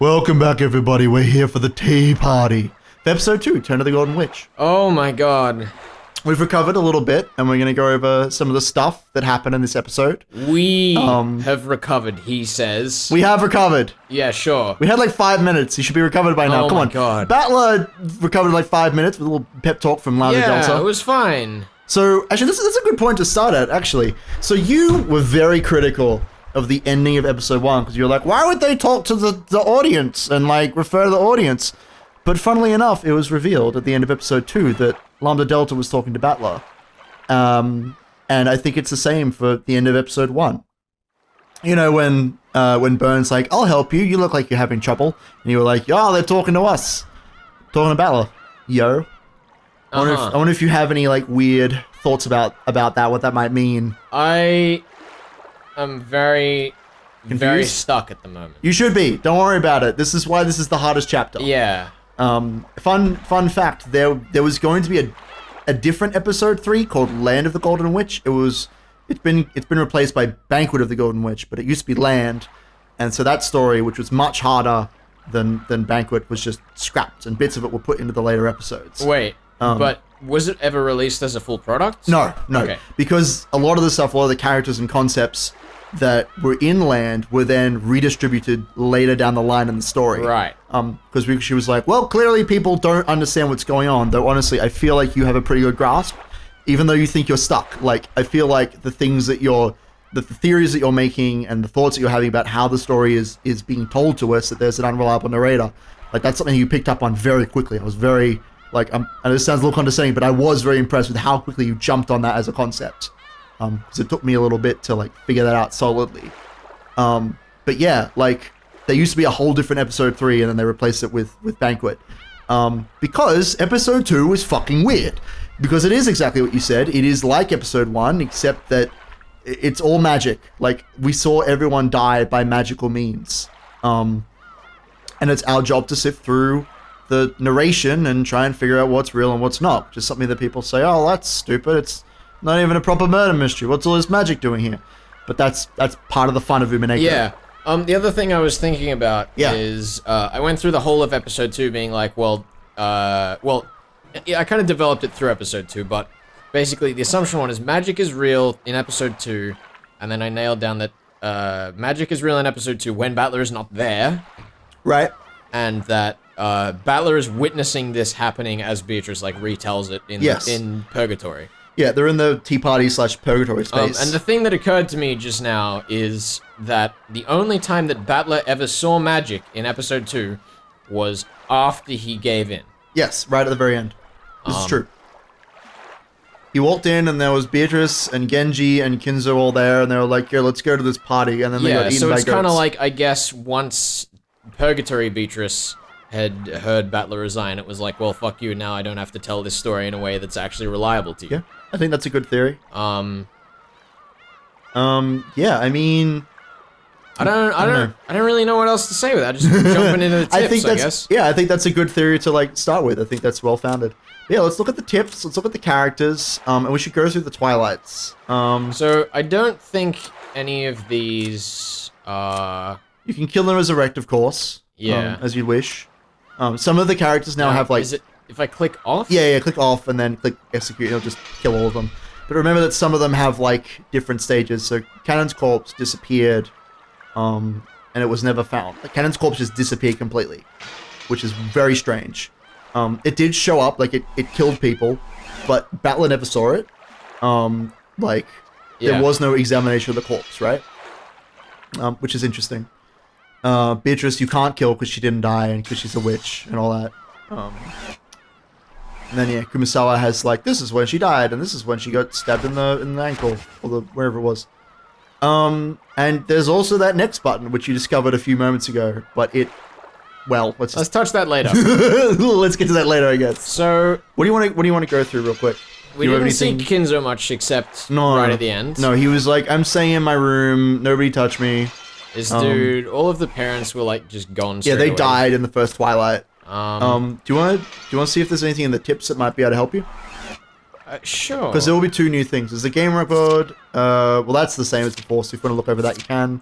Welcome back, everybody. We're here for the tea party. For episode 2, Turn of the Golden Witch. Oh my god. We've recovered a little bit, and we're going to go over some of the stuff that happened in this episode. We have recovered, he says. We have recovered. Yeah, sure. We had like 5 minutes. You should be recovered by now. Oh Come my on. god. Battler recovered in like 5 minutes with a little pep talk from Lana Delta. Yeah, it was fine. So, actually, this is a good point to start at, actually. So you were very critical of the ending of episode 1, because you're like, why would they talk to the audience and, like, refer to the audience? But funnily enough, it was revealed at the end of episode 2 that Lambda Delta was talking to Battler. And I think it's the same for the end of episode 1. You know, when Burns like, I'll help you, you look like you're having trouble. And you were like, oh, they're talking to us. Talking to Battler. Yo. I wonder if you have any, like, weird thoughts about that, what that might mean. I'm very stuck at the moment. You should be. Don't worry about it. This is why this is the hardest chapter. Yeah. Fun fact, there was going to be a different episode 3 called Land of the Golden Witch. It's been replaced by Banquet of the Golden Witch, but it used to be Land. And so that story, which was much harder than Banquet, was just scrapped, and bits of it were put into the later episodes. Wait, but was it ever released as a full product? No. Okay. Because a lot of the characters and concepts that were in Land were then redistributed later down the line in the story. Right. Because she was like, well, clearly people don't understand what's going on, though honestly, I feel like you have a pretty good grasp, even though you think you're stuck. Like, I feel like the things that the theories that you're making and the thoughts that you're having about how the story is being told to us, that there's an unreliable narrator, like, that's something you picked up on very quickly. I was very, like, and this sounds a little condescending, but I was very impressed with how quickly you jumped on that as a concept. Because it took me a little bit to, like, figure that out solidly. But yeah, like, there used to be a whole different episode 3, and then they replaced it with Banquet. Because episode 2 was fucking weird. Because it is exactly what you said. It is like episode 1, except that it's all magic. Like, we saw everyone die by magical means. And it's our job to sift through the narration and try and figure out what's real and what's not. Just something that people say, oh, that's stupid. It's not even a proper murder mystery. What's all this magic doing here? But that's part of the fun of Umineko. Yeah. The other thing I was thinking about is I went through the whole of episode 2 being like, I kind of developed it through episode 2, but basically the assumption one is magic is real in episode 2, and then I nailed down that magic is real in episode 2 when Battler is not there. Right. And that Battler is witnessing this happening as Beatrice, like, retells it in Purgatory. Yeah, they're in the Tea Party / Purgatory space. And the thing that occurred to me just now is that the only time that Battler ever saw magic in episode 2 was after he gave in. Yes, right at the very end. This is true. He walked in, and there was Beatrice and Genji and Kinzo all there, and they were like, "Yeah, let's go to this party," and then they got eaten by goats. Yeah, so it's kind of like, I guess, once Purgatory Beatrice had heard Battler resign, it was like, well, fuck you, now I don't have to tell this story in a way that's actually reliable to you. Yeah, I think that's a good theory. Yeah, I mean, I don't really know what else to say with that. Just jumping into the tips, I guess. Yeah, I think that's a good theory to, like, start with. I think that's well-founded. Yeah, let's look at the tips, let's look at the characters, and we should go through the Twilights. So, I don't think any of these, You can kill them as erect, of course. Yeah. As you wish. Some of the characters now have, like... Is it, if I click off? Yeah, click off and then click execute, it'll just kill all of them. But remember that some of them have, like, different stages. So, Cannon's corpse disappeared, and it was never found. Like, Cannon's corpse just disappeared completely, which is very strange. It did show up, like, it killed people, but Battler never saw it. There was no examination of the corpse, right? Which is interesting. Beatrice, you can't kill because she didn't die and because she's a witch and all that. And then, yeah, Kumasawa has, like, this is when she died and this is when she got stabbed in the ankle or wherever it was. And there's also that next button, which you discovered a few moments ago, but let's touch that later. Let's get to that later, I guess. So, what do you want to go through real quick? We didn't see Kinzo much except right at the end. No, he was like, I'm staying in my room, nobody touch me. This dude, all of the parents were, like, just gone straight away. away. Died in the first Twilight. Do you want to see if there's anything in the tips that might be able to help you? Sure. Because there will be 2 new things. There's the game record. Well, that's the same as before, so if you want to look over that, you can.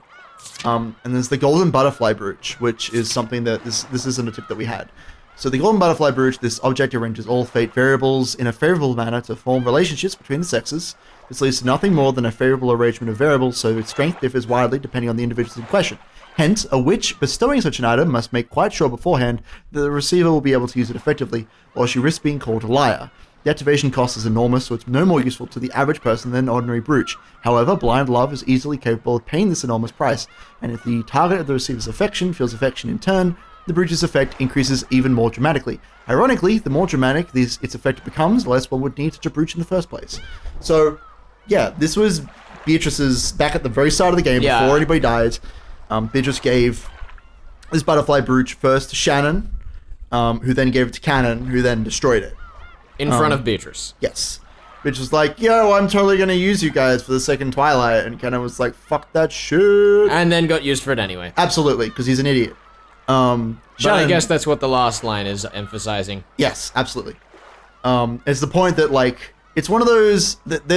And there's the golden butterfly brooch, which is something that this isn't a tip that we had. So the golden butterfly brooch, this object arranges all fate variables in a favorable manner to form relationships between the sexes. This leads to nothing more than a favorable arrangement of variables, so its strength differs widely depending on the individuals in question. Hence, a witch bestowing such an item must make quite sure beforehand that the receiver will be able to use it effectively, or she risks being called a liar. The activation cost is enormous, so it's no more useful to the average person than an ordinary brooch. However, blind love is easily capable of paying this enormous price, and if the target of the receiver's affection feels affection in turn, the brooch's effect increases even more dramatically. Ironically, the more dramatic its effect becomes, the less one would need such a brooch in the first place. So, yeah, this was Beatrice's, back at the very start of the game, before anybody died. Beatrice gave this butterfly brooch first to Shannon, who then gave it to Cannon, who then destroyed it. In front of Beatrice. Yes. Beatrice was like, yo, I'm totally going to use you guys for the second Twilight. And Cannon was like, fuck that shit. And then got used for it anyway. Absolutely, because he's an idiot. But I guess that's what the last line is emphasizing. Yes, absolutely. It's the point that, like, it's one of those that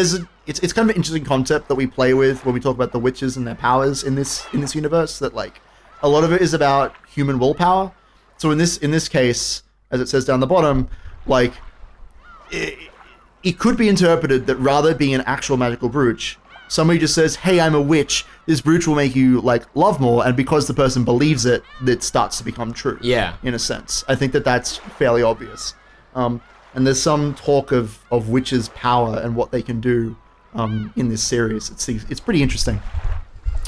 it's kind of an interesting concept that we play with when we talk about the witches and their powers in this universe, that, like, a lot of it is about human willpower. So in this case, as it says down the bottom, like, it could be interpreted that rather being an actual magical brooch, somebody just says, hey, I'm a witch, this brooch will make you, like, love more, and because the person believes it, it starts to become true. Yeah. In a sense. I think that that's fairly obvious. And there's some talk of witches' power and what they can do in this series. It's pretty interesting.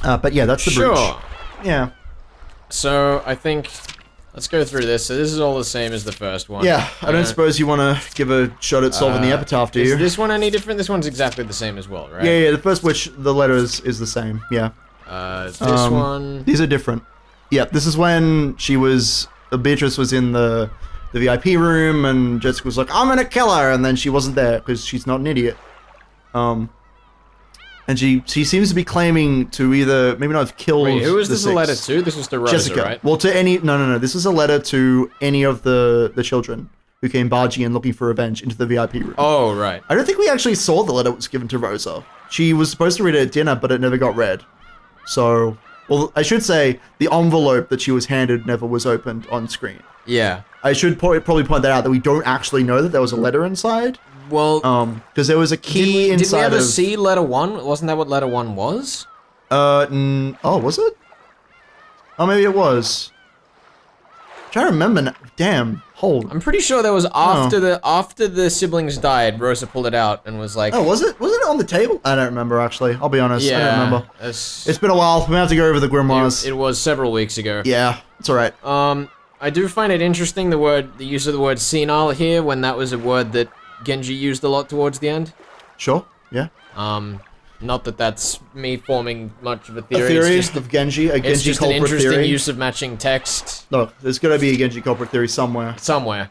But yeah, that's the brooch. Sure. Yeah. So, I think... Let's go through this. So this is all the same as the first one. Yeah, I don't suppose you want to give a shot at solving the epitaph, do you? Is this one any different? This one's exactly the same as well, right? Yeah, the first witch, the letter is the same, yeah. This one... These are different. Yeah, this is when Beatrice was in the VIP room, and Jessica was like, I'm gonna kill her, and then she wasn't there, because she's not an idiot. And she seems to be claiming to either, maybe not have killed. Wait, who was this a letter to? This was to Rosa, Jessica. right? Well, to any, no. This is a letter to any of the children who came barging in looking for revenge into the VIP room. Oh, right. I don't think we actually saw the letter that was given to Rosa. She was supposed to read it at dinner, but it never got read. So, well, I should say the envelope that she was handed never was opened on screen. Yeah. I should probably point that out, that we don't actually know that there was a letter inside. Well, because there was a key inside. Did we ever see letter 1? Wasn't that what letter 1 was? Oh, was it? Oh, maybe it was. I'm trying to remember now. Damn, hold. I'm pretty sure that was after the siblings died. Rosa pulled it out and was like, "Oh, was it? Wasn't it on the table?" I don't remember actually. I'll be honest. Yeah, I don't remember. It's been a while. We have to go over the grimoires. It was several weeks ago. Yeah, it's all right. I do find it interesting the use of the word senile here, when that was a word that Genji used a lot towards the end. Sure. Yeah. Not that that's me forming much of a theory. A theory it's just, of Genji, a Genji it's just an culprit interesting theory. use of matching text. Look, there's gotta be a Genji culprit theory somewhere. Somewhere.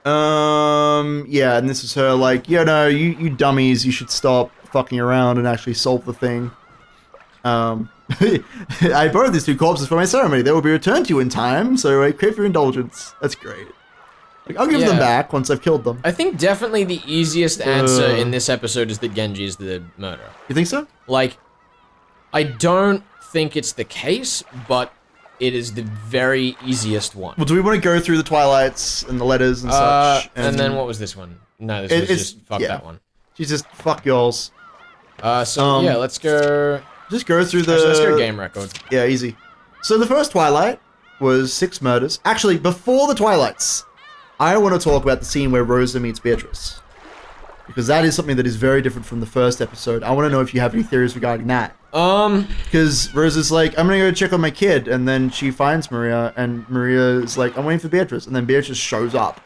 Yeah, and this is her like, you dummies, you should stop fucking around and actually solve the thing. I borrowed these 2 corpses for my ceremony. They will be returned to you in time, so I crave your indulgence. That's great. Like, I'll give them back once I've killed them. I think definitely the easiest answer in this episode is that Genji is the murderer. You think so? Like, I don't think it's the case, but it is the very easiest one. Well, do we want to go through the Twilights and the letters and such? And then what was this one? No, this was just fuck that one. She's just fuck y'alls. Yeah, let's go... Just go through the... Actually, let's go game record. Yeah, easy. So the first Twilight was 6 murders. Actually, before the Twilights, I want to talk about the scene where Rosa meets Beatrice. Because that is something that is very different from the first episode. I want to know if you have any theories regarding that. Because Rosa's like, I'm going to go check on my kid. And then she finds Maria. And Maria is like, I'm waiting for Beatrice. And then Beatrice shows up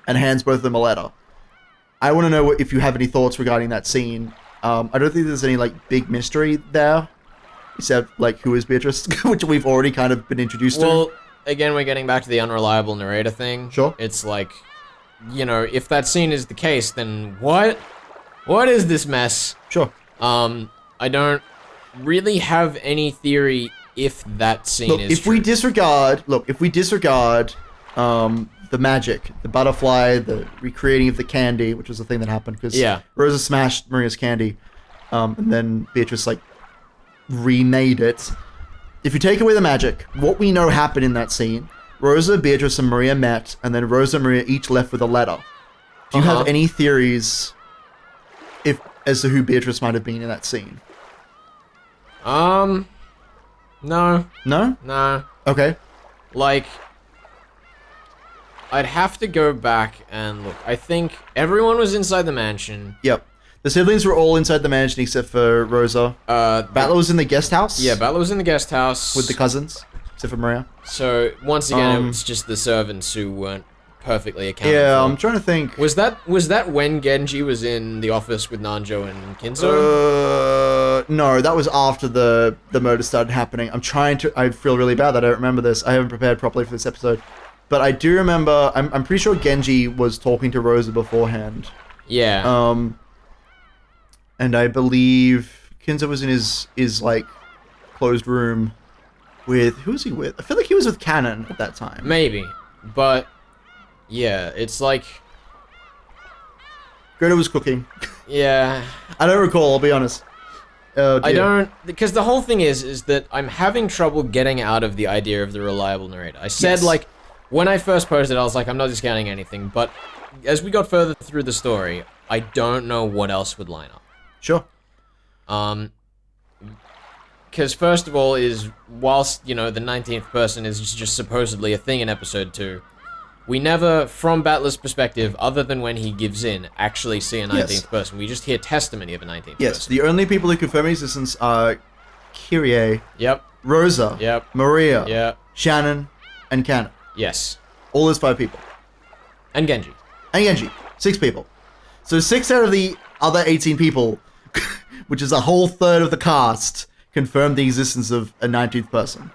and hands both of them a letter. I want to know if you have any thoughts regarding that scene. I don't think there's any, like, big mystery there. Except, like, who is Beatrice? Which we've already kind of been introduced to. Well, again, we're getting back to the unreliable narrator thing. Sure. It's like, if that scene is the case, then what? What is this mess? Sure. I don't really have any theory if that scene is true. If we disregard the magic, the butterfly, the recreating of the candy, which was the thing that happened, because Rosa smashed Maria's candy, and then Beatrice, like, remade it. if you take away the magic, what we know happened in that scene, Rosa, Beatrice, and Maria met, and then Rosa and Maria each left with a letter. Do you have any theories as to who Beatrice might have been in that scene? No. No? No. Okay. Like, I'd have to go back and look. I think everyone was inside the mansion. Yep. The siblings were all inside the mansion except for Rosa. Battler was in the guest house? Yeah, Battler was in the guest house. With the cousins, except for Maria. So, once again, it was just the servants who weren't perfectly accounted for. Yeah, I'm trying to think. Was that when Genji was in the office with Nanjo and Kinzo? No, that was after the murder started happening. I feel really bad that I don't remember this. I haven't prepared properly for this episode. But I do remember, I'm pretty sure Genji was talking to Rosa beforehand. Yeah. And I believe Kinzo was in his like, closed room with, who was he with? I feel like he was with Cannon at that time. Maybe. But, yeah, it's like... Greta was cooking. Yeah. I don't recall, I'll be honest. I don't, because the whole thing is that I'm having trouble getting out of the idea of the reliable narrator. I said, like, when I first posted, I was like, I'm not discounting anything, but as we got further through the story, I don't know what else would line up. Sure. Because first of all is, whilst, you know, the 19th person is just supposedly a thing in episode 2, we never, from Battler's perspective, other than when he gives in, actually see a 19th person. We just hear testimony of a 19th person. Yes, the only people who confirm existence are Kyrie, Rosa, Maria, Shannon, and Cannon. Yes. All those 5 people. And Genji. 6 people. So 6 out of the other 18 people, which is a whole third of the cast, confirmed the existence of a 19th person.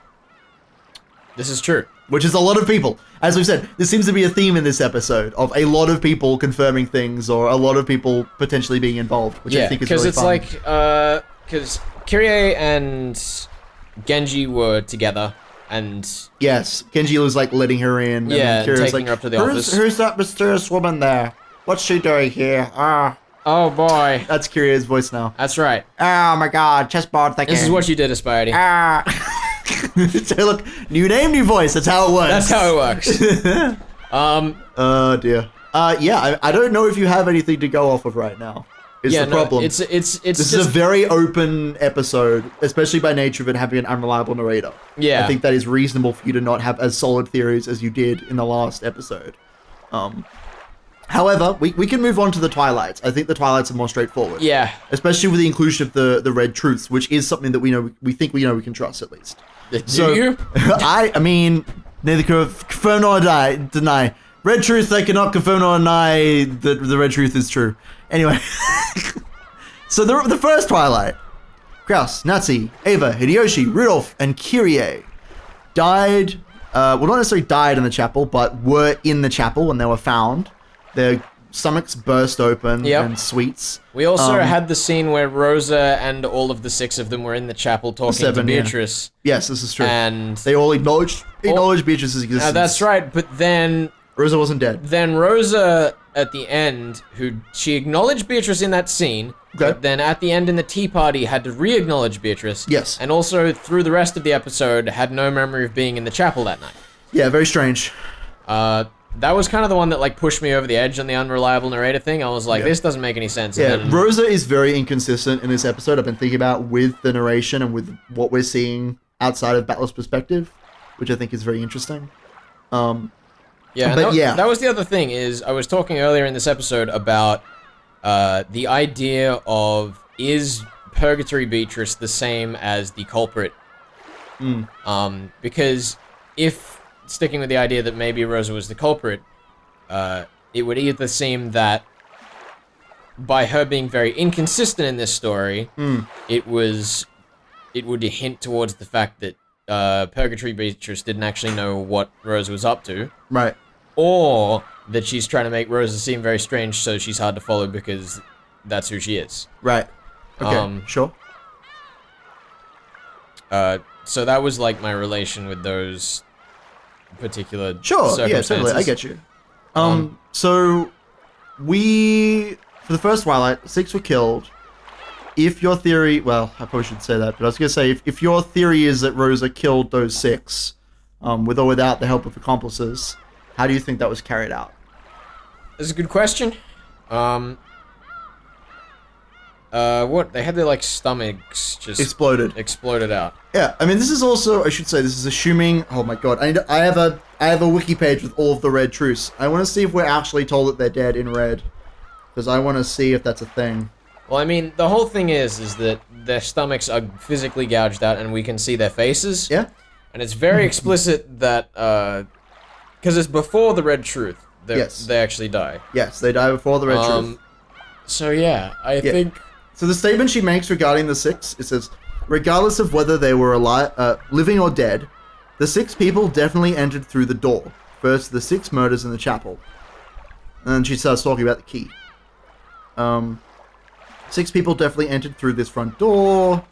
This is true. Which is a lot of people. As we've said, there seems to be a theme in this episode of a lot of people confirming things or a lot of people potentially being involved, which I think is really fun. Because it's like, because Kyrie and Genji were together, and... Yes, Genji was like letting her in. Yeah, and taking her up to the office. Who's that mysterious woman there? What's she doing here? Oh boy. That's Kyrie's voice now. That's right. Oh my god, chessboard thinking. This is what you did, Aspirity. So look, new name, new voice. That's how it works. That's how it works. Oh dear. Yeah, I don't know if you have anything to go off of right now. Is the problem. It's This is a very open episode, especially by nature of it having an unreliable narrator. Yeah. I think that is reasonable for you to not have as solid theories as you did in the last episode. However, we can move on to the Twilights. I think the Twilights are more straightforward. Yeah. Especially with the inclusion of the red truths, which is something that we think we can trust at least. Do you? I mean, neither confirm nor deny. Red truth, I cannot confirm nor deny that the red truth is true. Anyway. So the first Twilight, Kraus, Natsu, Ava, Hideyoshi, Rudolph, and Kyrie died, well, not necessarily died in the chapel, but were in the chapel when they were found. Their stomachs burst open and sweets. We also had the scene where Rosa and all of the 6 of them were in the chapel talking to Beatrice. Yeah. Yes, this is true. And they all acknowledged Beatrice's existence. That's right, but then... Rosa wasn't dead. Then Rosa, at the end, she acknowledged Beatrice in that scene, but then at the end in the tea party had to re-acknowledge Beatrice. Yes. And also, through the rest of the episode, had no memory of being in the chapel that night. Yeah, very strange. That was kind of the one that, like, pushed me over the edge on the unreliable narrator thing. I was like, this doesn't make any sense. Yeah, Rosa is very inconsistent in this episode. I've been thinking about with the narration and with what we're seeing outside of Battler's perspective, which I think is very interesting. Yeah, but that was the other thing, is I was talking earlier in this episode about the idea of, is Purgatory Beatrice the same as the culprit? Because if, sticking with the idea that maybe Rosa was the culprit, it would either seem that by her being very inconsistent in this story, it would hint towards the fact that Purgatory Beatrice didn't actually know what Rosa was up to. Right. Or that she's trying to make Rosa seem very strange, so she's hard to follow because that's who she is. Right. Okay, sure. So that was like my relation with those particular circumstances. Yeah, totally, I get you. So, for the first Twilight, 6 were killed. if your theory, well, I probably shouldn't say that, but I was going to say, if your theory is that Rosa killed those 6, with or without the help of accomplices, how do you think that was carried out? That's a good question. What? They had their, like, stomachs just... Exploded out. Yeah, I mean, this is also, I should say, this is assuming... Oh my god, I have a wiki page with all of the red truths. I want to see if we're actually told that they're dead in red. Because I want to see if that's a thing. Well, I mean, the whole thing is that their stomachs are physically gouged out and we can see their faces. Yeah. And it's very explicit that, because it's before the red truth. They actually die. Yes, they die before the red truth. So yeah, I think... So the statement she makes regarding the 6, it says, regardless of whether they were alive, living or dead, the 6 people definitely entered through the door. First, the 6 murders in the chapel. And then she starts talking about the key. 6 people definitely entered through this front door.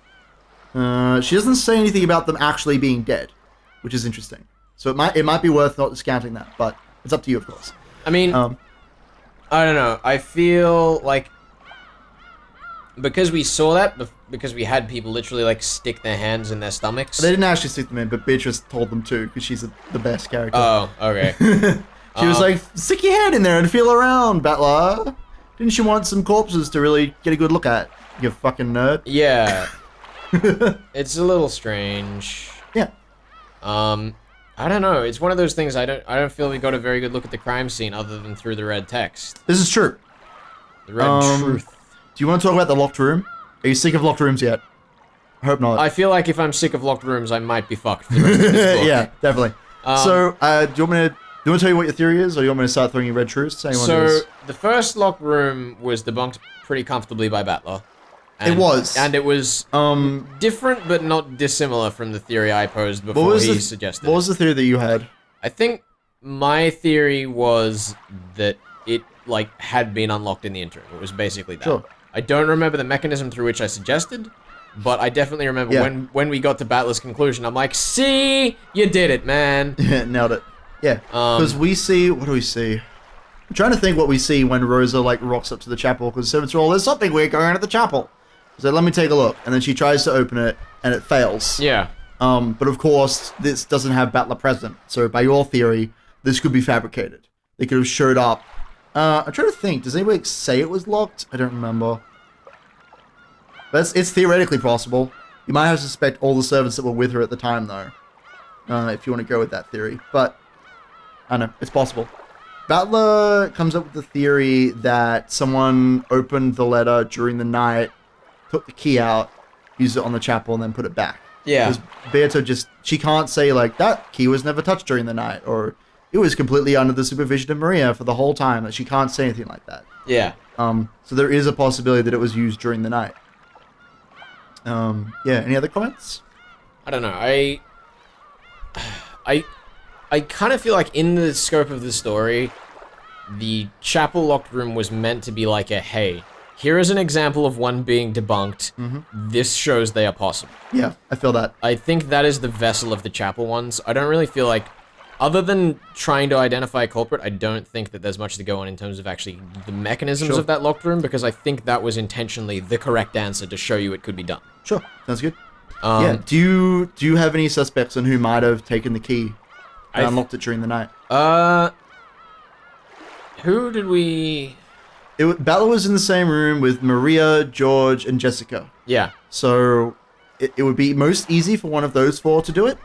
She doesn't say anything about them actually being dead, which is interesting. So it might be worth not discounting that, but it's up to you, of course. I mean, I don't know. I feel like because we saw that, because we had people literally like stick their hands in their stomachs. They didn't actually stick them in, but Beatrice told them to because she's the best character. Oh, okay. She was like, stick your hand in there and feel around, Battler. Didn't you want some corpses to really get a good look at? You fucking nerd. Yeah. It's a little strange. Yeah. I don't know. It's one of those things I don't feel we got a very good look at the crime scene other than through the red text. This is true. The red truth. Do you want to talk about the locked room? Are you sick of locked rooms yet? I hope not. I feel like if I'm sick of locked rooms, I might be fucked for the rest of this book. Yeah, definitely. So, do you want me to tell you what your theory is, or do you want me to start throwing you red truths? So, the first locked room was debunked pretty comfortably by Battler. It was. And it was different, but not dissimilar from the theory I posed before he suggested. What was the theory that you had? I think my theory was that it, like, had been unlocked in the interim. It was basically that. Sure. I don't remember the mechanism through which I suggested, but I definitely remember when we got to Battler's conclusion, I'm like, see? You did it, man. Yeah, nailed it. Yeah. Because we see... What do we see? I'm trying to think what we see when Rosa, like, rocks up to the chapel, because Servants are all, there's something weird going on at the chapel. So let me take a look. And then she tries to open it, and it fails. Yeah. But of course, this doesn't have Battler present. So by your theory, this could be fabricated. They could have showed up. I'm trying to think. Does anybody say it was locked? I don't remember. But it's theoretically possible. You might have to suspect all the servants that were with her at the time, though. If you want to go with that theory. But, I don't know. It's possible. Battler comes up with the theory that someone opened the letter during the night, took the key out, used it on the chapel, and then put it back. Yeah. Because Beatrice she can't say, like, that key was never touched during the night, or it was completely under the supervision of Maria for the whole time. Like, she can't say anything like that. Yeah. So there is a possibility that it was used during the night. Yeah, any other comments? I don't know. I kind of feel like in the scope of the story, the chapel locked room was meant to be like a, hey, here is an example of one being debunked. This shows they are possible. Yeah, I feel that. I think that is the vessel of the chapel ones. I don't really feel like, other than trying to identify a culprit, I don't think that there's much to go on in terms of actually the mechanisms of that locked room, because I think that was intentionally the correct answer to show you it could be done. Sure, sounds good. Yeah, do you have any suspects on who might have taken the key and unlocked it during the night? Who did we... Battler was in the same room with Maria, George, and Jessica. Yeah. So it would be most easy for one of those 4 to do it,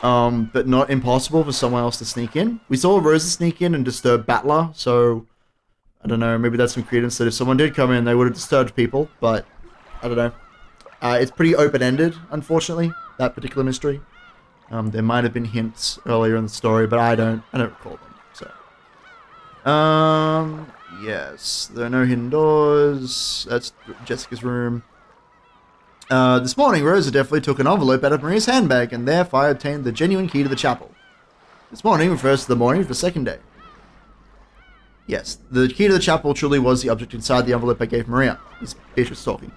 but not impossible for someone else to sneak in. We saw Rosa sneak in and disturb Battler, so I don't know, maybe that's some credence that if someone did come in, they would have disturbed people, but I don't know. It's pretty open-ended, unfortunately, that particular mystery. There might have been hints earlier in the story, but I don't recall them, so. Yes, there are no hidden doors. That's Jessica's room. This morning, Rosa definitely took an envelope out of Maria's handbag and therefore obtained the genuine key to the chapel. This morning refers to the morning of the second day. Yes, the key to the chapel truly was the object inside the envelope I gave Maria. Is Beatrice talking.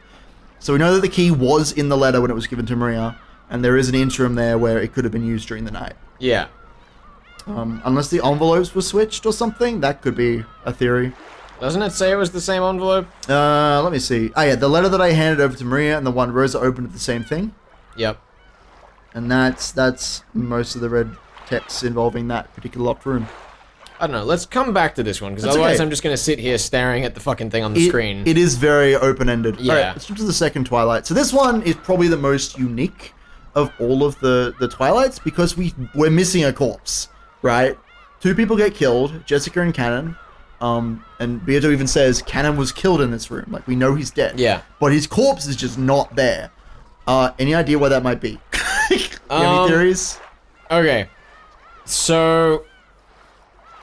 So we know that the key was in the letter when it was given to Maria, and there is an interim there where it could have been used during the night. Yeah. Unless the envelopes were switched or something, that could be a theory. Doesn't it say it was the same envelope? Let me see. Oh yeah, the letter that I handed over to Maria and the one Rosa opened at the same thing. Yep. And that's most of the red text involving that particular locked room. I don't know. Let's come back to this one, because otherwise I'm just going to sit here staring at the fucking thing on the screen. It is very open-ended. Yeah. Alright, let's jump to the second Twilight. So this one is probably the most unique of all of the Twilights, because we're missing a corpse, right? 2 people get killed, Jessica and Cannon. And Beatrice even says Cannon was killed in this room. Like, we know he's dead. Yeah. But his corpse is just not there. Any idea why that might be? You have any theories? Okay. So,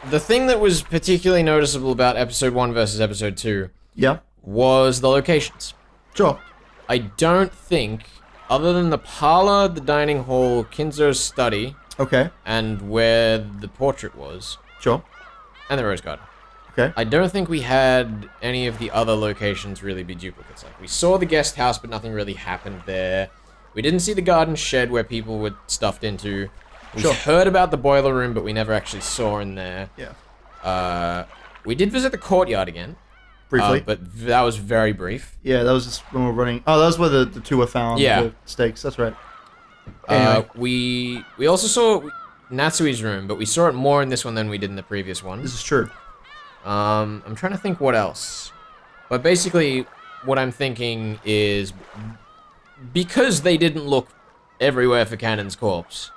the thing that was particularly noticeable about episode 1 versus episode 2 was the locations. Sure. I don't think, other than the parlor, the dining hall, Kinzo's study, and where the portrait was, and the rose garden. I don't think we had any of the other locations really be duplicates. Like, we saw the guest house, but nothing really happened there. We didn't see the garden shed where people were stuffed into. We heard about the boiler room, but we never actually saw in there. We did visit the courtyard again. Briefly. But that was very brief. Yeah, that was just when we were running. Oh, that was where the 2 were found. Yeah. The stakes, that's right. Anyway. We also saw Natsui's room, but we saw it more in this one than we did in the previous one. This is true. I'm trying to think what else. But basically, what I'm thinking is, because they didn't look everywhere for Cannon's corpse.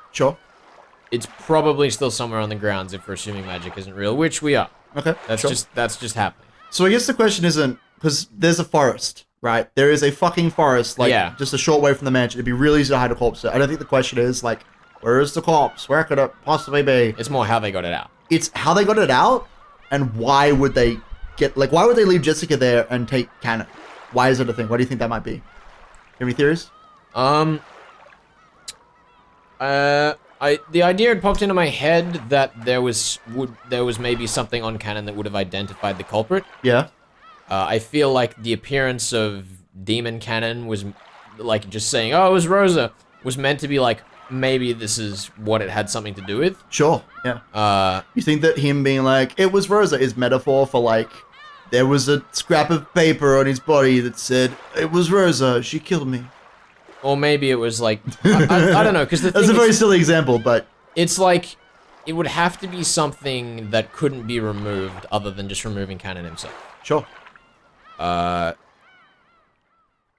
It's probably still somewhere on the grounds if we're assuming magic isn't real, which we are. Okay. That's just happening. So I guess the question isn't, because there's a forest, right? There is a fucking forest, like, just a short way from the mansion. It'd be really easy to hide a corpse there. I don't think the question is, like, where is the corpse? Where could it possibly be? It's more how they got it out. It's how they got it out, and why would they why would they leave Jessica there and take Cannon? Why is it a thing? What do you think that might be? You have any theories? The idea had popped into my head that there was maybe something on Cannon that would have identified the culprit. Yeah. I feel like the appearance of Demon Cannon was, like, just saying, oh, it was Rosa, was meant to be like, maybe this is what it had something to do with. Sure, yeah. You think that him being like, it was Rosa, is metaphor for, like, there was a scrap of paper on his body that said, it was Rosa, she killed me. Or maybe it was like, I don't know, because that's a very silly example, but it's like, it would have to be something that couldn't be removed other than just removing Cannon himself. Sure.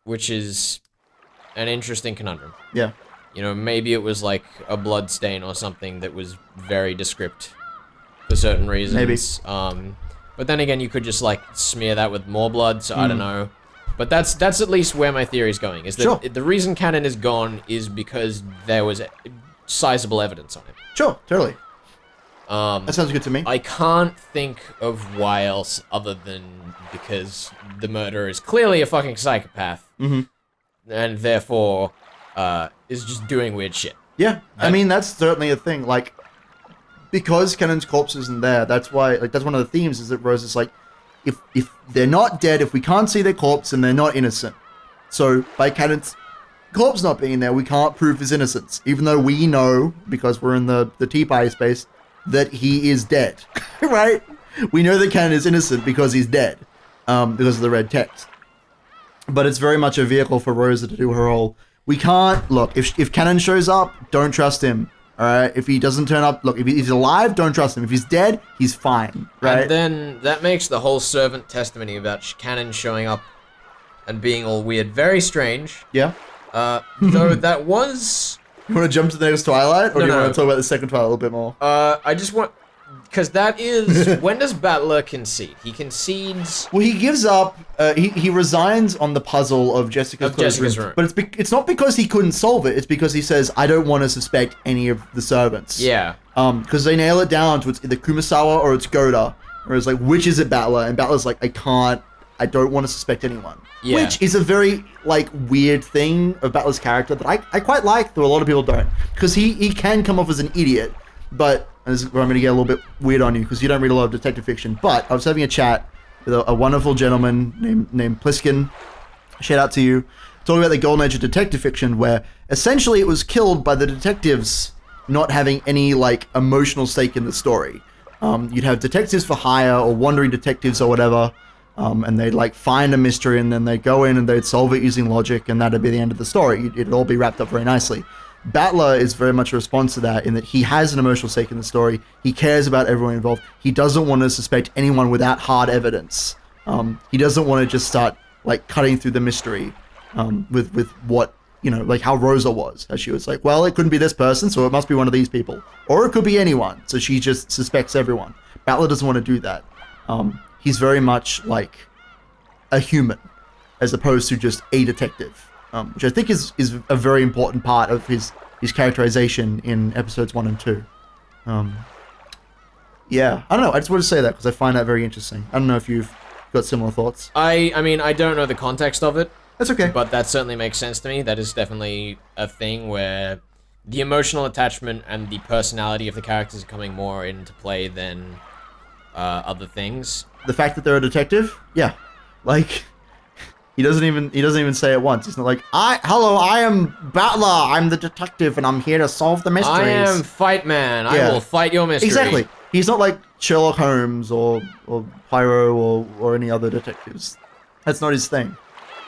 Which is an interesting conundrum. Yeah. You know, maybe it was like a blood stain or something that was very descript for certain reasons. Maybe. But then again, you could just like smear that with more blood, so I don't know. But that's at least where my theory is going, is that the reason Cannon is gone is because there was sizable evidence on him. Sure, totally. That sounds good to me. I can't think of why else other than because the murderer is clearly a fucking psychopath. And therefore, is just doing weird shit. Yeah, I mean, that's certainly a thing. Like, because Cannon's corpse isn't there, that's why, like, that's one of the themes, is that Rose is like, if they're not dead, if we can't see their corpse, then they're not innocent. So, by Cannon's corpse not being there, we can't prove his innocence. Even though we know, because we're in the Tea Party space, that he is dead. Right? We know that Cannon is innocent because he's dead. Because of the red text. But it's very much a vehicle for Rosa to do her whole... We can't... Look, if Cannon shows up, don't trust him. Alright? If he doesn't turn up... Look, if he's alive, don't trust him. If he's dead, he's fine. Right? And then that makes the whole servant testimony about Cannon showing up and being all weird very strange. Yeah. Though that was... You want to jump to the next Twilight? Or do you want to talk about the second Twilight a little bit more? I just want... Because that is... When does Battler concede? He concedes... Well, he gives up... He resigns on the puzzle of Jessica's room. But it's not because he couldn't solve it. It's because he says, I don't want to suspect any of the servants. Yeah. Because they nail it down to it's either Kumasawa or it's Goda. Or it's like, which is it, Battler? And Battler's like, I don't want to suspect anyone. Yeah. Which is a very, like, weird thing of Battler's character that I quite like, though a lot of people don't. Because he can come off as an idiot, but... And this is where I'm going to get a little bit weird on you, because you don't read a lot of detective fiction. But I was having a chat with a wonderful gentleman named Pliskin. Shout out to you. Talking about the golden age of detective fiction, where essentially it was killed by the detectives not having any, like, emotional stake in the story. You'd have detectives for hire or wandering detectives or whatever, and they'd like find a mystery and then they'd go in and they'd solve it using logic, and that'd be the end of the story. It'd all be wrapped up very nicely. Battler is very much a response to that in that he has an emotional stake in the story. He cares about everyone involved. He doesn't want to suspect anyone without hard evidence. He doesn't want to just start like cutting through the mystery with what, like how Rosa was. How she was like, well, it couldn't be this person, so it must be one of these people. Or it could be anyone, so she just suspects everyone. Battler doesn't want to do that. He's very much like a human as opposed to just a detective. Which I think is a very important part of his characterization in episodes 1 and 2. Yeah, I don't know. I just want to say that because I find that very interesting. I don't know if you've got similar thoughts. I mean, I don't know the context of it. That's okay. But that certainly makes sense to me. That is definitely a thing where the emotional attachment and the personality of the characters are coming more into play than other things. The fact that they're a detective? Yeah. Like... He doesn't even say it once. He's not like, I am Battler, I'm the detective, and I'm here to solve the mysteries. I am Fight Man, I will fight your mystery. Exactly. He's not like Sherlock Holmes or Poirot or any other detectives. That's not his thing.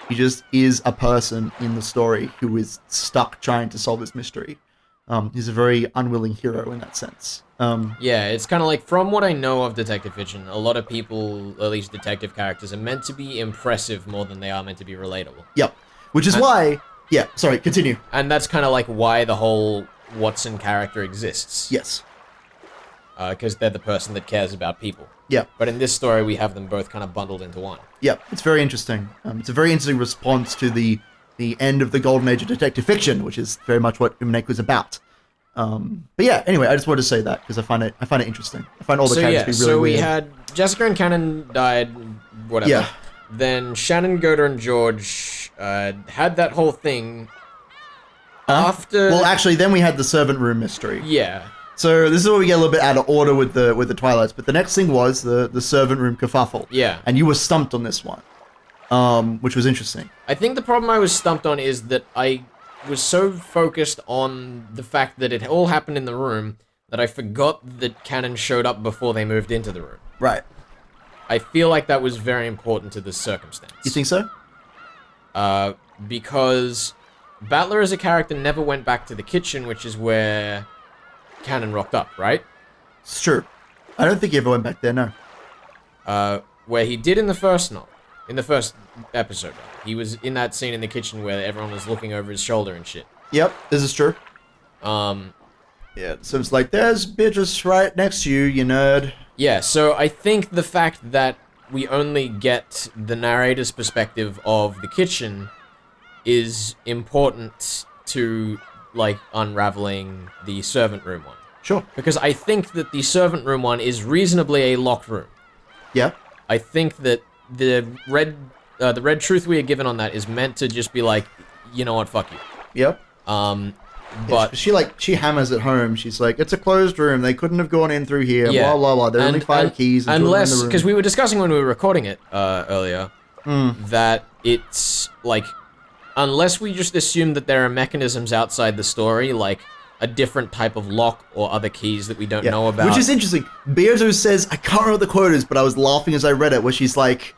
He just is a person in the story who is stuck trying to solve this mystery. He's a very unwilling hero in that sense. Yeah, it's kind of like, from what I know of detective fiction, a lot of people, at least detective characters, are meant to be impressive more than they are meant to be relatable. Yep. Which is why... Yeah, sorry, continue. And that's kind of like why the whole Watson character exists. Yes. Because they're the person that cares about people. Yeah. But in this story, we have them both kind of bundled into one. Yeah, it's very interesting. It's a very interesting response to the end of the golden age of detective fiction, which is very much what Umineko is about. But yeah, anyway, I just wanted to say that because I find it interesting. I find all the characters to be really weird. So we had Jessica and Cannon died, whatever. Yeah. Then Shannon, Goder, and George had that whole thing after... Well, actually, then we had the servant room mystery. Yeah. So this is where we get a little bit out of order with the Twilights, but the next thing was the servant room kerfuffle. Yeah. And you were stumped on this one, which was interesting. I think the problem I was stumped on is that I was so focused on the fact that it all happened in the room that I forgot that Cannon showed up before they moved into the room. Right. I feel like that was very important to this circumstance. You think so? Because Battler as a character never went back to the kitchen, which is where Cannon rocked up, right? It's true. I don't think he ever went back there, no. Where he did in the first episode. He was in that scene in the kitchen where everyone was looking over his shoulder and shit. Yep, this is true. Yeah, so it's like, there's Beatrice right next to you, you nerd. Yeah, so I think the fact that we only get the narrator's perspective of the kitchen is important to, like, unraveling the servant room one. Sure. Because I think that the servant room one is reasonably a locked room. Yeah. I think that the red truth we are given on that is meant to just be like, you know what, fuck you. Yep. But she hammers it home. She's like, it's a closed room. They couldn't have gone in through here. Yeah. Blah blah blah. There are only 5 keys. Unless, because we were discussing when we were recording it earlier, that it's like, unless we just assume that there are mechanisms outside the story, like a different type of lock or other keys that we don't know about. Which is interesting. Beatrice says, I can't remember what the quote is, but I was laughing as I read it, where she's like,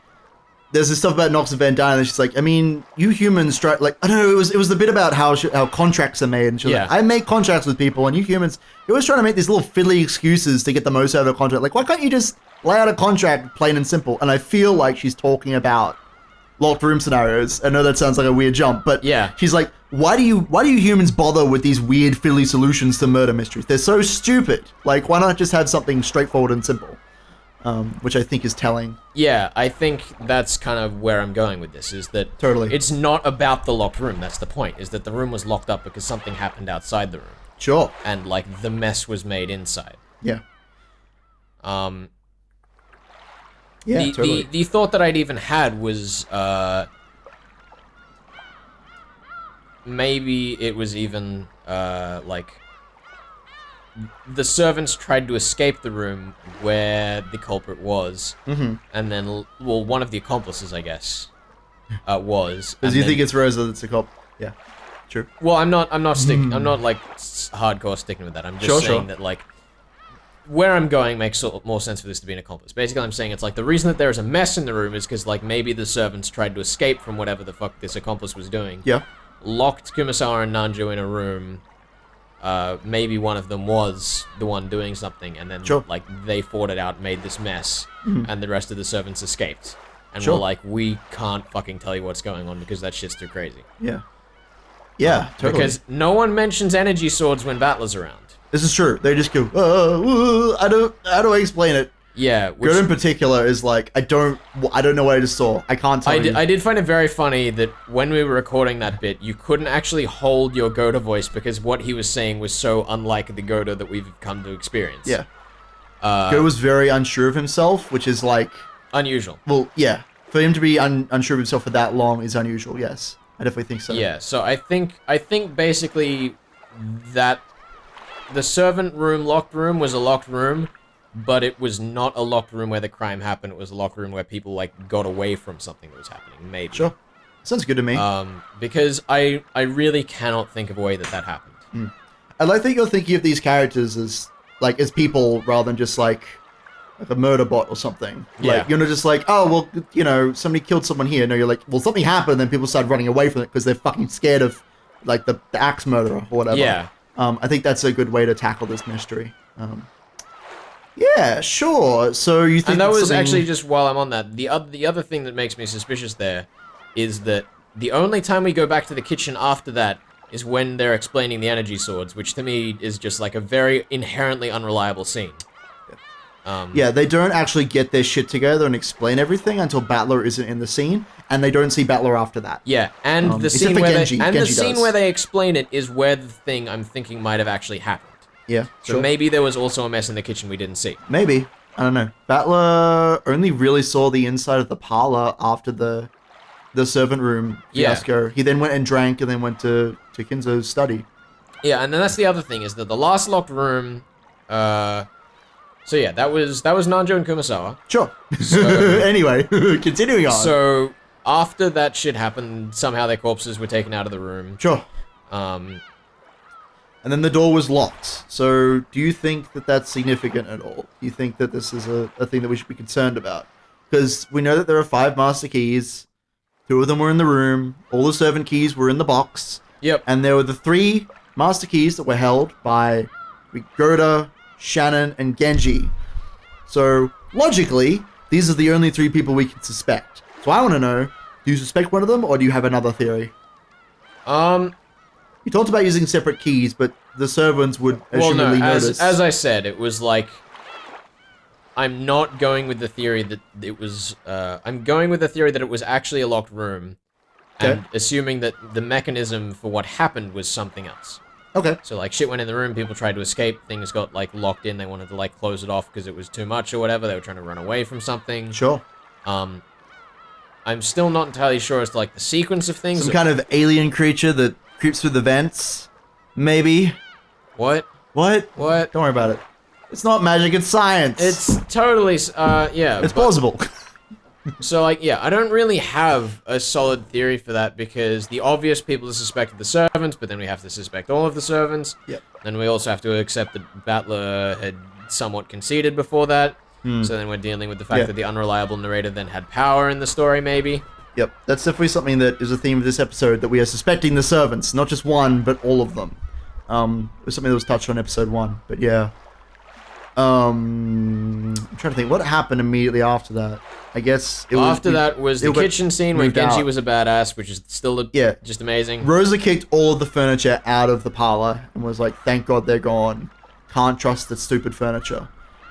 there's this stuff about Knox and Van Dyne, and she's like, I mean, you humans try, like, I don't know, it was the bit about how contracts are made, and she's like, I make contracts with people, and you humans, you're always trying to make these little fiddly excuses to get the most out of a contract. Like, why can't you just lay out a contract, plain and simple? And I feel like she's talking about locked room scenarios. I know that sounds like a weird jump, but yeah, she's like, why do you humans bother with these weird fiddly solutions to murder mysteries? They're so stupid. Like, why not just have something straightforward and simple? Which I think is telling. Yeah, I think that's kind of where I'm going with this, is that totally it's not about the locked room. That's the point, is that the room was locked up because something happened outside the room. Sure. And, like, the mess was made inside. Yeah. Yeah, totally. The thought that I'd even had was, maybe it was even, like, the servants tried to escape the room where the culprit was, and then, well, one of the accomplices, I guess, was. Because you think it's Rosa that's the culprit? Yeah, true. Well, I'm not like hardcore sticking with that. I'm just saying that, like, where I'm going makes more sense for this to be an accomplice. Basically, I'm saying it's like the reason that there's a mess in the room is because like maybe the servants tried to escape from whatever the fuck this accomplice was doing. Yeah. Locked Kumasawa and Nanjo in a room. Maybe one of them was the one doing something, and then like they fought it out, made this mess, and the rest of the servants escaped. And we're like, we can't fucking tell you what's going on because that shit's too crazy. Yeah. Yeah, totally. Because no one mentions energy swords when Battler's around. This is true. They just go, I don't, how do I explain it? Yeah. Good in particular is like, I don't know what I just saw. I can't tell you. I did find it very funny that when we were recording that bit, you couldn't actually hold your Goda voice because what he was saying was so unlike the Goda that we've come to experience. Yeah. Goda was very unsure of himself, which is like... unusual. Well, yeah. For him to be unsure of himself for that long is unusual, yes. I definitely think so. Yeah, so I think basically that the servant room, locked room, was a locked room, but it was not a locked room where the crime happened. It was a locked room where people, like, got away from something that was happening, maybe. Sure. Sounds good to me. Because I really cannot think of a way that happened. I like that you're thinking of these characters as, like, as people rather than just, like a murder bot or something. Yeah. Like, you're not just like, oh, well, you know, somebody killed someone here. No, you're like, well, something happened, and then people started running away from it because they're fucking scared of, like, the axe murderer or whatever. Yeah. I think that's a good way to tackle this mystery. Yeah, sure. So you think and that was something... actually just while I'm on that, the other thing that makes me suspicious there is that the only time we go back to the kitchen after that is when they're explaining the energy swords, which to me is just like a very inherently unreliable scene. Yeah, they don't actually get their shit together and explain everything until Battler isn't in the scene, and they don't see Battler after that. Yeah, and the scene where they explain it is where the thing I'm thinking might have actually happened. Yeah, so maybe there was also a mess in the kitchen we didn't see. Maybe. I don't know. Battler only really saw the inside of the parlor after the servant room fiasco. Yeah. He then went and drank and then went to Kinzo's study. Yeah, and then that's the other thing, is that the last locked room... So yeah, that was Nanjo and Kumasawa. Sure. So, anyway, continuing on. So after that shit happened, somehow their corpses were taken out of the room. Sure. And then the door was locked. So do you think that that's significant at all? Do you think that this is a thing that we should be concerned about? Because we know that there are 5 master keys. 2 of them were in the room. All the servant keys were in the box. Yep. And there were the 3 master keys that were held by Goda, Shannon, and Genji. So, logically, these are the only 3 people we can suspect. So I want to know, do you suspect one of them, or do you have another theory? You talked about using separate keys, but the servants would assumably notice. As I said, it was like... I'm not going with the theory that it was... I'm going with the theory that it was actually a locked room. Okay. And assuming that the mechanism for what happened was something else. Okay. So, like, shit went in the room, people tried to escape, things got, like, locked in, they wanted to, like, close it off because it was too much or whatever, they were trying to run away from something. Sure. I'm still not entirely sure as to, like, the sequence of things. Some kind of alien creature that creeps through the vents? Maybe? What? What? What? Don't worry about it. It's not magic, it's science! It's totally, yeah. It's plausible. So, like, yeah, I don't really have a solid theory for that because the obvious people to suspect are the servants, but then we have to suspect all of the servants. Yep. Then we also have to accept that Battler had somewhat conceded before that. So then we're dealing with the fact that the unreliable narrator then had power in the story, maybe. Yep, that's definitely something that is a theme of this episode, that we are suspecting the servants, not just one, but all of them. It was something that was touched on episode 1, but yeah. I'm trying to think, what happened immediately after that? I guess it was... After that was the kitchen scene where Genji was a badass, which is still just amazing. Rosa kicked all of the furniture out of the parlor and was like, thank God they're gone. Can't trust the stupid furniture.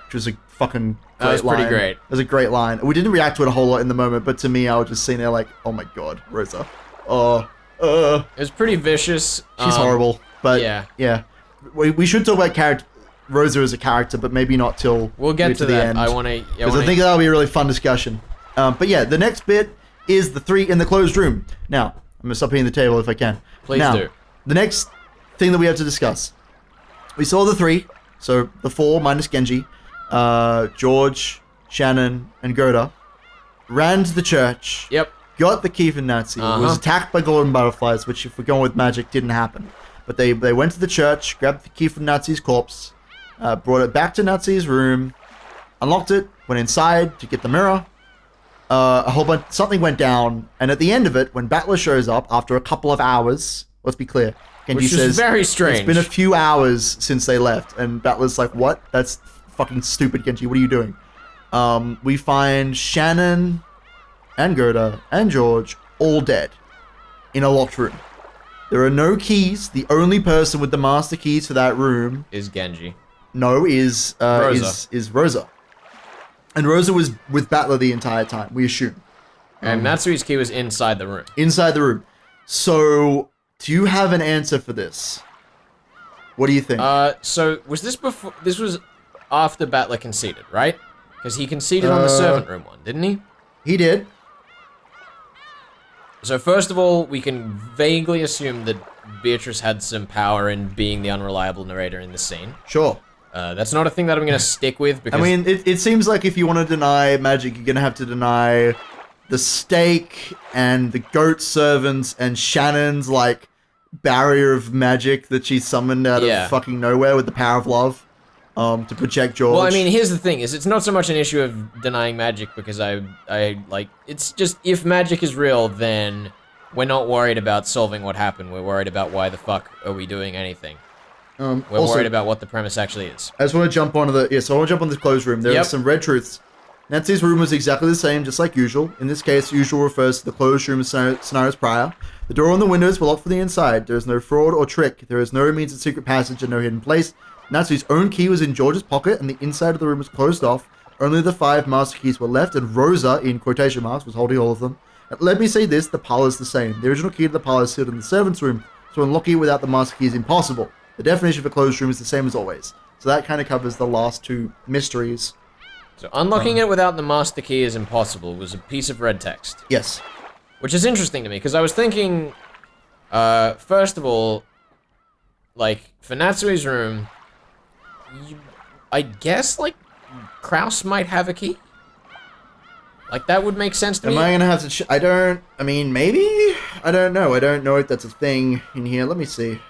Which was a fucking great line. That was pretty great. It was a great line. We didn't react to it a whole lot in the moment, but to me, I was just sitting there like, oh my God, Rosa. It was pretty vicious. She's horrible, but yeah. We should talk about Rosa as a character, but maybe not till we'll get to the that. end. I want to. Because I think that'll be a really fun discussion. But yeah, the next bit is the 3 in the closed room. Now, I'm gonna stop hitting the table if I can. Please do. The next thing that we have to discuss. We saw the 3, so the 4 minus Genji, George, Shannon, and Goda ran to the church. Yep. Got the key from Nazi. Was attacked by golden butterflies, which, if we're going with magic, didn't happen. But they went to the church, grabbed the key from Nazi's corpse, brought it back to Natsu's room, unlocked it, went inside to get the mirror. A whole bunch, something went down, and at the end of it, when Battler shows up after a couple of hours, let's be clear, Genji Which says, is very strange. It's been a few hours since they left, and Battler's like, what? That's fucking stupid, Genji. What are you doing? We find Shannon and Gerda and George all dead in a locked room. There are no keys. The only person with the master keys for that room is Genji. No, is Rosa. Is Rosa. And Rosa was with Battler the entire time, we assume. And Natsui's key was inside the room. Inside the room. So, do you have an answer for this? What do you think? So was this before? This was after Battler conceded, right? Because he conceded on the servant room one, didn't he? He did. So first of all, we can vaguely assume that Beatrice had some power in being the unreliable narrator in this scene. Sure. That's not a thing that I'm going to stick with because... I mean, it seems like if you want to deny magic, you're going to have to deny the stake and the goat servants and Shannon's, like, barrier of magic that she summoned out of fucking nowhere with the power of love to protect George. Well, I mean, here's the thing, is it's not so much an issue of denying magic because it's just, if magic is real, then we're not worried about solving what happened. We're worried about why the fuck are we doing anything. We're also worried about what the premise actually is. I just want to jump onto the... so I want to jump on this closed room. There are some red truths. Nancy's room was exactly the same, just like usual. In this case, usual refers to the closed room scenarios prior. The door and the windows were locked from the inside. There is no fraud or trick. There is no means of secret passage and no hidden place. Natsu's own key was in George's pocket, and the inside of the room was closed off. Only the 5 master keys were left, and Rosa, in quotation marks, was holding all of them. And let me say this, the parlor is the same. The original key to the parlor is sealed in the servant's room, so unlocking it without the master key is impossible. The definition of a closed room is the same as always. So that kind of covers the last 2 mysteries. So unlocking it without the master key is impossible was a piece of red text. Yes. Which is interesting to me, because I was thinking, first of all, like, for Natsui's room, I guess, like, Kraus might have a key? Like, that would make sense to me. Am I gonna have to I mean, maybe? I don't know. I don't know if that's a thing in here. Let me see.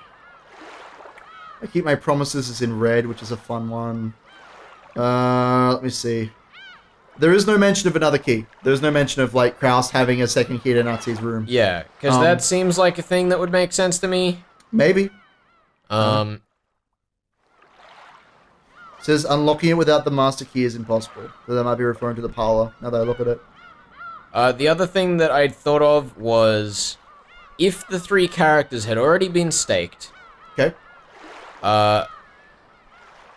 I keep my promises as in red, which is a fun one. Let me see. There is no mention of another key. There's no mention of, like, Kraus having a second key to Natsu's room. Yeah, because that seems like a thing that would make sense to me. Maybe. It says unlocking it without the master key is impossible. So that might be referring to the parlor, now that I look at it. The other thing that I'd thought of was if the 3 characters had already been staked. Okay.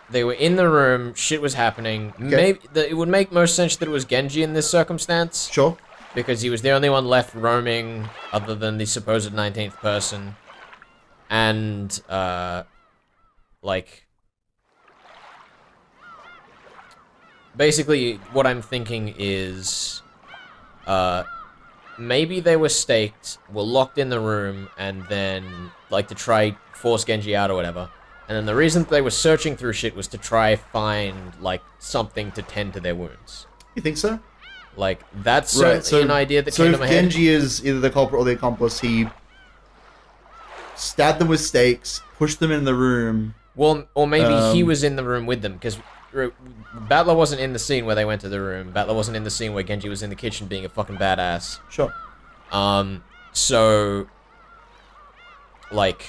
They were in the room, shit was happening. Okay. Maybe it would make most sense that it was Genji in this circumstance. Sure. Because he was the only one left roaming other than the supposed 19th person. And, like... Basically, what I'm thinking is... maybe they were staked, were locked in the room, and then, like, to try force Genji out or whatever. And then the reason they were searching through shit was to try find, like, something to tend to their wounds. You think so? Like, that's certainly an idea that came to my head. So if Genji is either the culprit or the accomplice, he stabbed them with stakes, pushed them in the room. Well, or maybe he was in the room with them, because Battler wasn't in the scene where they went to the room. Battler wasn't in the scene where Genji was in the kitchen being a fucking badass. Sure. So, like,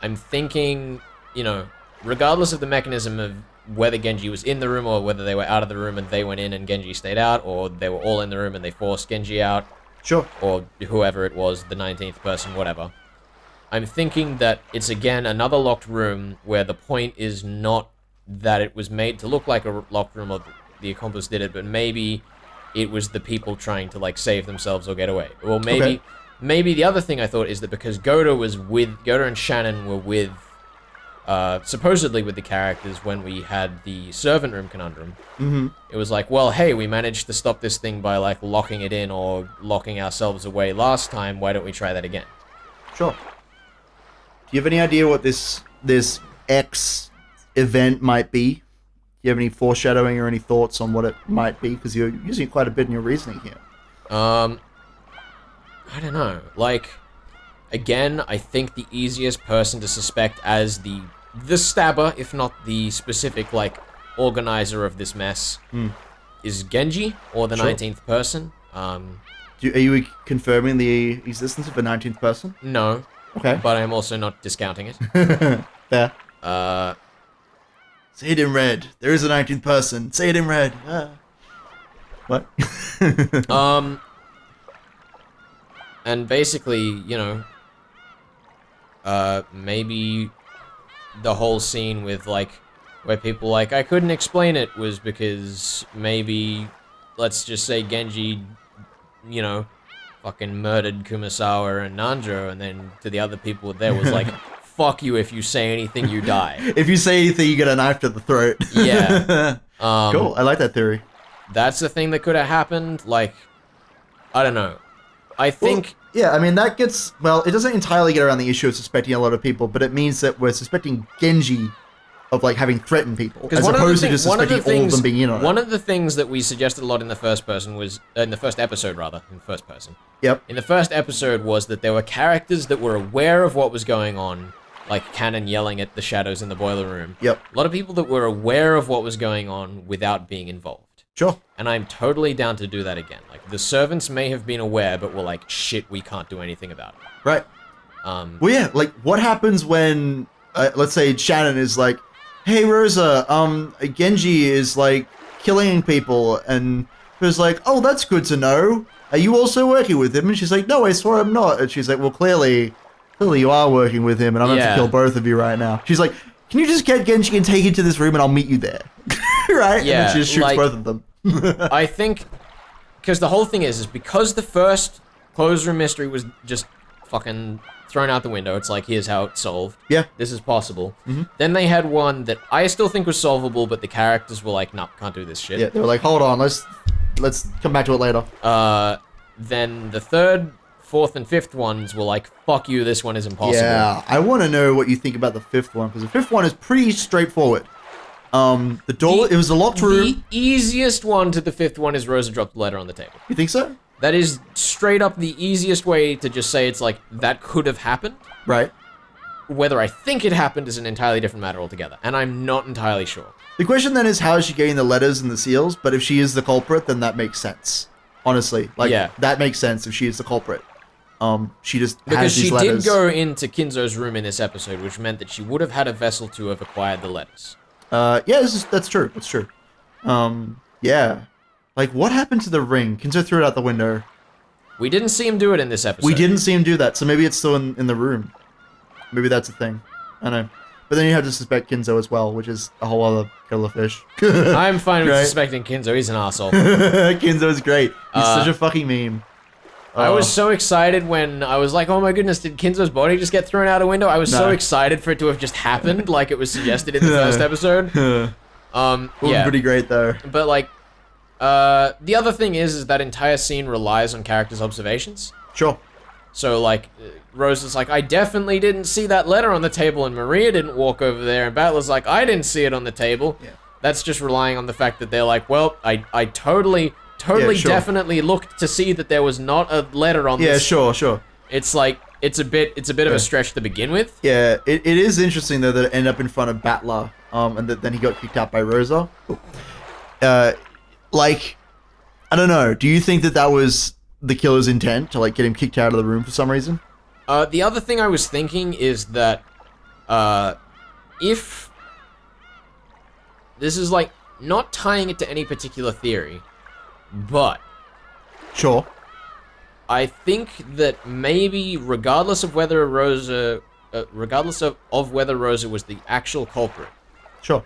I'm thinking, you know, regardless of the mechanism of whether Genji was in the room or whether they were out of the room and they went in and Genji stayed out, or they were all in the room and they forced Genji out. Sure. Or whoever it was, the 19th person, whatever. I'm thinking that it's, again, another locked room where the point is not that it was made to look like a locked room or the accomplice did it, but maybe it was the people trying to, like, save themselves or get away. Or maybe, maybe the other thing I thought is that because Goda and Shannon were with, supposedly with the characters when we had the servant room conundrum. Mm-hmm. It was like, well, hey, we managed to stop this thing by, like, locking it in or locking ourselves away last time. Why don't we try that again? Sure. Do you have any idea what this X event might be? Do you have any foreshadowing or any thoughts on what it might be? Because you're using quite a bit in your reasoning here. I don't know. Like, again, I think the easiest person to suspect as the the stabber, if not the specific, like, organizer of this mess, is Genji, or the 19th person. Are you confirming the existence of a 19th person? No. Okay. But I'm also not discounting it. Fair. Say it in red. There is a 19th person. Say it in red. What? And basically, you know, maybe the whole scene with, like, where people, like, I couldn't explain it was because maybe, let's just say Genji, you know, fucking murdered Kumasawa and Nanjo, and then to the other people there was like, fuck you, if you say anything, you die. If you say anything, you get a knife to the throat. Yeah. Cool, I like that theory. That's the thing that could have happened, like, I don't know. I think... Well, yeah, I mean, that gets... Well, it doesn't entirely get around the issue of suspecting a lot of people, but it means that we're suspecting Genji of, like, having threatened people, as opposed to just suspecting all of them being in on it. One of the things that we suggested a lot in the first person was... in the first episode, rather. In first person. Yep. In the first episode was that there were characters that were aware of what was going on, like Cannon yelling at the shadows in the boiler room. Yep. A lot of people that were aware of what was going on without being involved. Sure. And I'm totally down to do that again. Like, the servants may have been aware, but were like, shit, we can't do anything about it. Right. Well, yeah, like, what happens when, let's say Shannon is like, hey, Rosa, Genji is, like, killing people, and Rosa's like, oh, that's good to know. Are you also working with him? And she's like, no, I swear I'm not. And she's like, well, clearly you are working with him, and I'm going to kill both of you right now. She's like, can you just get Genji and take it to this room, and I'll meet you there? Right? Yeah, and then she just shoots like, both of them. I think, because the whole thing is because the first closed room mystery was just fucking thrown out the window. It's like, here's how it's solved. Yeah. This is possible. Then they had one that I still think was solvable, but the characters were like, no, can't do this shit. Yeah, they were like, hold on, let's come back to it later. Then the third, fourth, and fifth ones were like, fuck you, this one is impossible. Yeah, I want to know what you think about the fifth one, because the fifth one is pretty straightforward. The door, it was a locked room. The easiest one to the fifth one is Rosa dropped the letter on the table. You think so? That is straight up the easiest way to just say it's like, that could have happened. Right. Whether I think it happened is an entirely different matter altogether, and I'm not entirely sure. The question then is, how is she getting the letters and the seals? But if she is the culprit, then that makes sense. Honestly, like, that makes sense if she is the culprit. She just has these letters. Because she did go into Kinzo's room in this episode, which meant that she would have had a vessel to have acquired the letters. Yeah, that's true. That's true. Yeah. Like, what happened to the ring? Kinzo threw it out the window. We didn't see him do it in this episode. We didn't see him do that, so maybe it's still in the room. Maybe that's a thing. I don't know. But then you have to suspect Kinzo as well, which is a whole other kettle of fish. I'm fine with suspecting Kinzo. He's an asshole. Kinzo's great. He's such a fucking meme. I was so excited when I was like, oh my goodness, did Kinzo's body just get thrown out a window? I was so excited for it to have just happened, like it was suggested in the first episode. It was pretty great, though. But, like, the other thing is that entire scene relies on characters' observations. Sure. So, like, Rosa's like, I definitely didn't see that letter on the table, and Maria didn't walk over there, and Battler's like, I didn't see it on the table. Yeah. That's just relying on the fact that they're like, well, I totally definitely looked to see that there was not a letter on this. Yeah, sure. It's like, it's a bit of a stretch to begin with. Yeah, it is interesting, though, that it ended up in front of Battler, and that then he got kicked out by Rosa. Like, I don't know, do you think that was the killer's intent, to, like, get him kicked out of the room for some reason? The other thing I was thinking is that, if... This is, like, not tying it to any particular theory, but... Sure. I think that maybe, regardless of whether Rosa... regardless of whether Rosa was the actual culprit... Sure.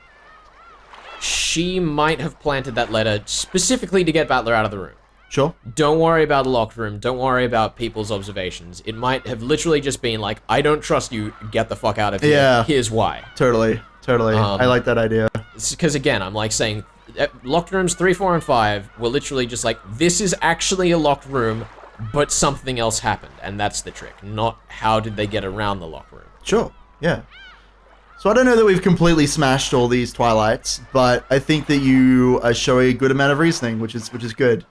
She might have planted that letter specifically to get Battler out of the room. Sure. Don't worry about the locked room. Don't worry about people's observations. It might have literally just been like, I don't trust you. Get the fuck out of here. Yeah. Here's why. Totally. I like that idea. Because again, I'm like saying, locked rooms 3, 4, and 5 were literally just like, this is actually a locked room, but something else happened. And that's the trick. Not how did they get around the locked room. Sure. Yeah. So I don't know that we've completely smashed all these Twilights, but I think that you show a good amount of reasoning, which is good.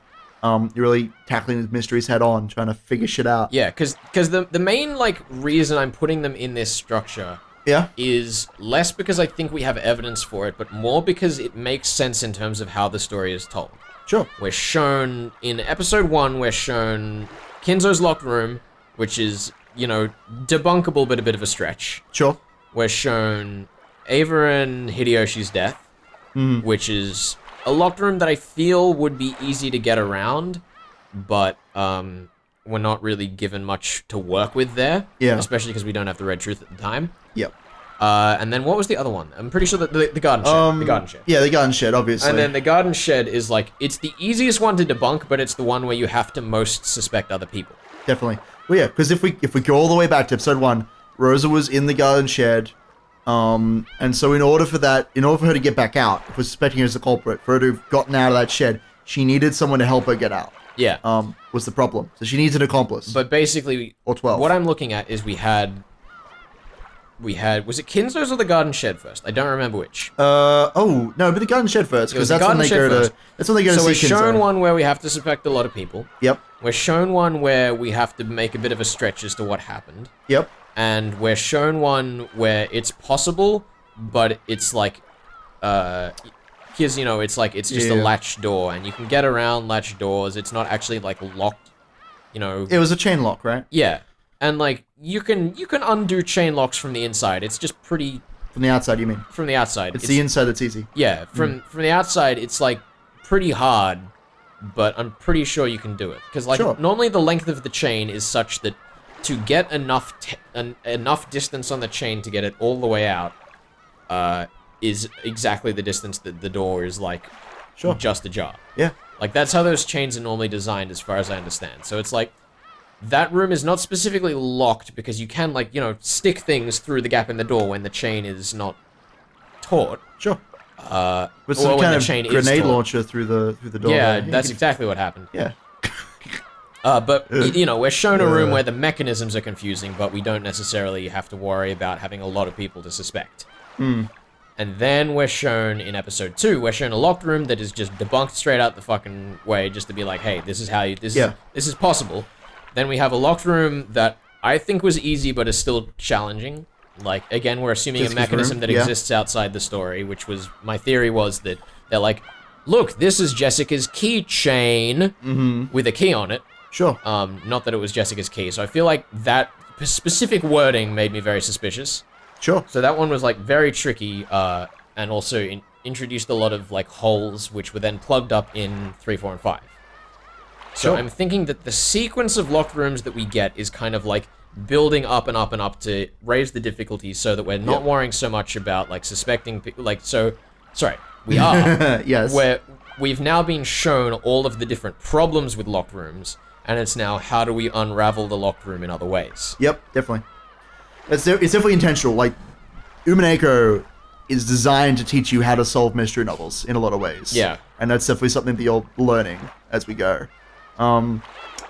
You're really tackling the mysteries head on, trying to figure shit out. Yeah, because the main, like, reason I'm putting them in this structure Yeah. is less because I think we have evidence for it, but more because it makes sense in terms of how the story is told. Sure. We're shown, in episode 1, we're shown Kinzo's locked room, which is, debunkable but a bit of a stretch. Sure. We're shown Ava and Hideyoshi's death, which is a locked room that I feel would be easy to get around, but we're not really given much to work with there. Yeah. Especially because we don't have the red truth at the time. Yep. And then what was the other one? I'm pretty sure that the garden shed. The garden shed. Yeah, the garden shed, obviously. And then the garden shed is like, it's the easiest one to debunk, but it's the one where you have to most suspect other people. Definitely. Well, yeah, because if we go all the way back to episode 1, Rosa was in the garden shed, and so in order for her to get back out, if we're suspecting her as the culprit, for her to have gotten out of that shed, she needed someone to help her get out. Yeah. Was the problem. So she needs an accomplice. But basically, or 12. What I'm looking at is we had, was it Kinzo's or the garden shed first? I don't remember which. No, but the garden shed first, because that's when they go to see Kinzo. So we're shown one where we have to suspect a lot of people. Yep. We're shown one where we have to make a bit of a stretch as to what happened. Yep. And we're shown one where it's possible, but it's like, here's, it's just a latch door, and you can get around latch doors. It's not actually, like, locked, It was a chain lock, right? Yeah. And, like, you can undo chain locks from the inside. It's just pretty... From the outside, you mean? From the outside. It's the inside that's easy. Yeah, from the outside, it's, like, pretty hard, but I'm pretty sure you can do it. Because, like, normally the length of the chain is such that to get enough distance on the chain to get it all the way out is exactly the distance that the door is, like, just ajar. Yeah. Like, that's how those chains are normally designed, as far as I understand. So it's like, that room is not specifically locked because you can, like, stick things through the gap in the door when the chain is not taut. Sure. With some kind of grenade launcher through the door. Yeah, that's exactly what happened. Yeah. But, we're shown a room where the mechanisms are confusing, but we don't necessarily have to worry about having a lot of people to suspect. And then we're shown, in episode 2, we're shown a locked room that is just debunked straight out the fucking way, just to be like, hey, this is how you, this is possible. Then we have a locked room that I think was easy, but is still challenging. Like, again, we're assuming a mechanism that exists outside the story, which was, my theory was that they're like, look, this is Jessica's keychain with a key on it. Sure. Not that it was Jessica's key. So I feel like that specific wording made me very suspicious. Sure. So that one was, like, very tricky, and also introduced a lot of, like, holes, which were then plugged up in 3, 4, and 5. So I'm thinking that the sequence of locked rooms that we get is kind of, like, building up and up and up to raise the difficulty so that we're not worrying so much about, like, suspecting people, like, so, sorry, we are. Yes. Where we've now been shown all of the different problems with locked rooms, and it's now, how do we unravel the locked room in other ways? Yep, definitely. It's definitely intentional. Like, Umineko is designed to teach you how to solve mystery novels in a lot of ways. Yeah. And that's definitely something that you're learning as we go.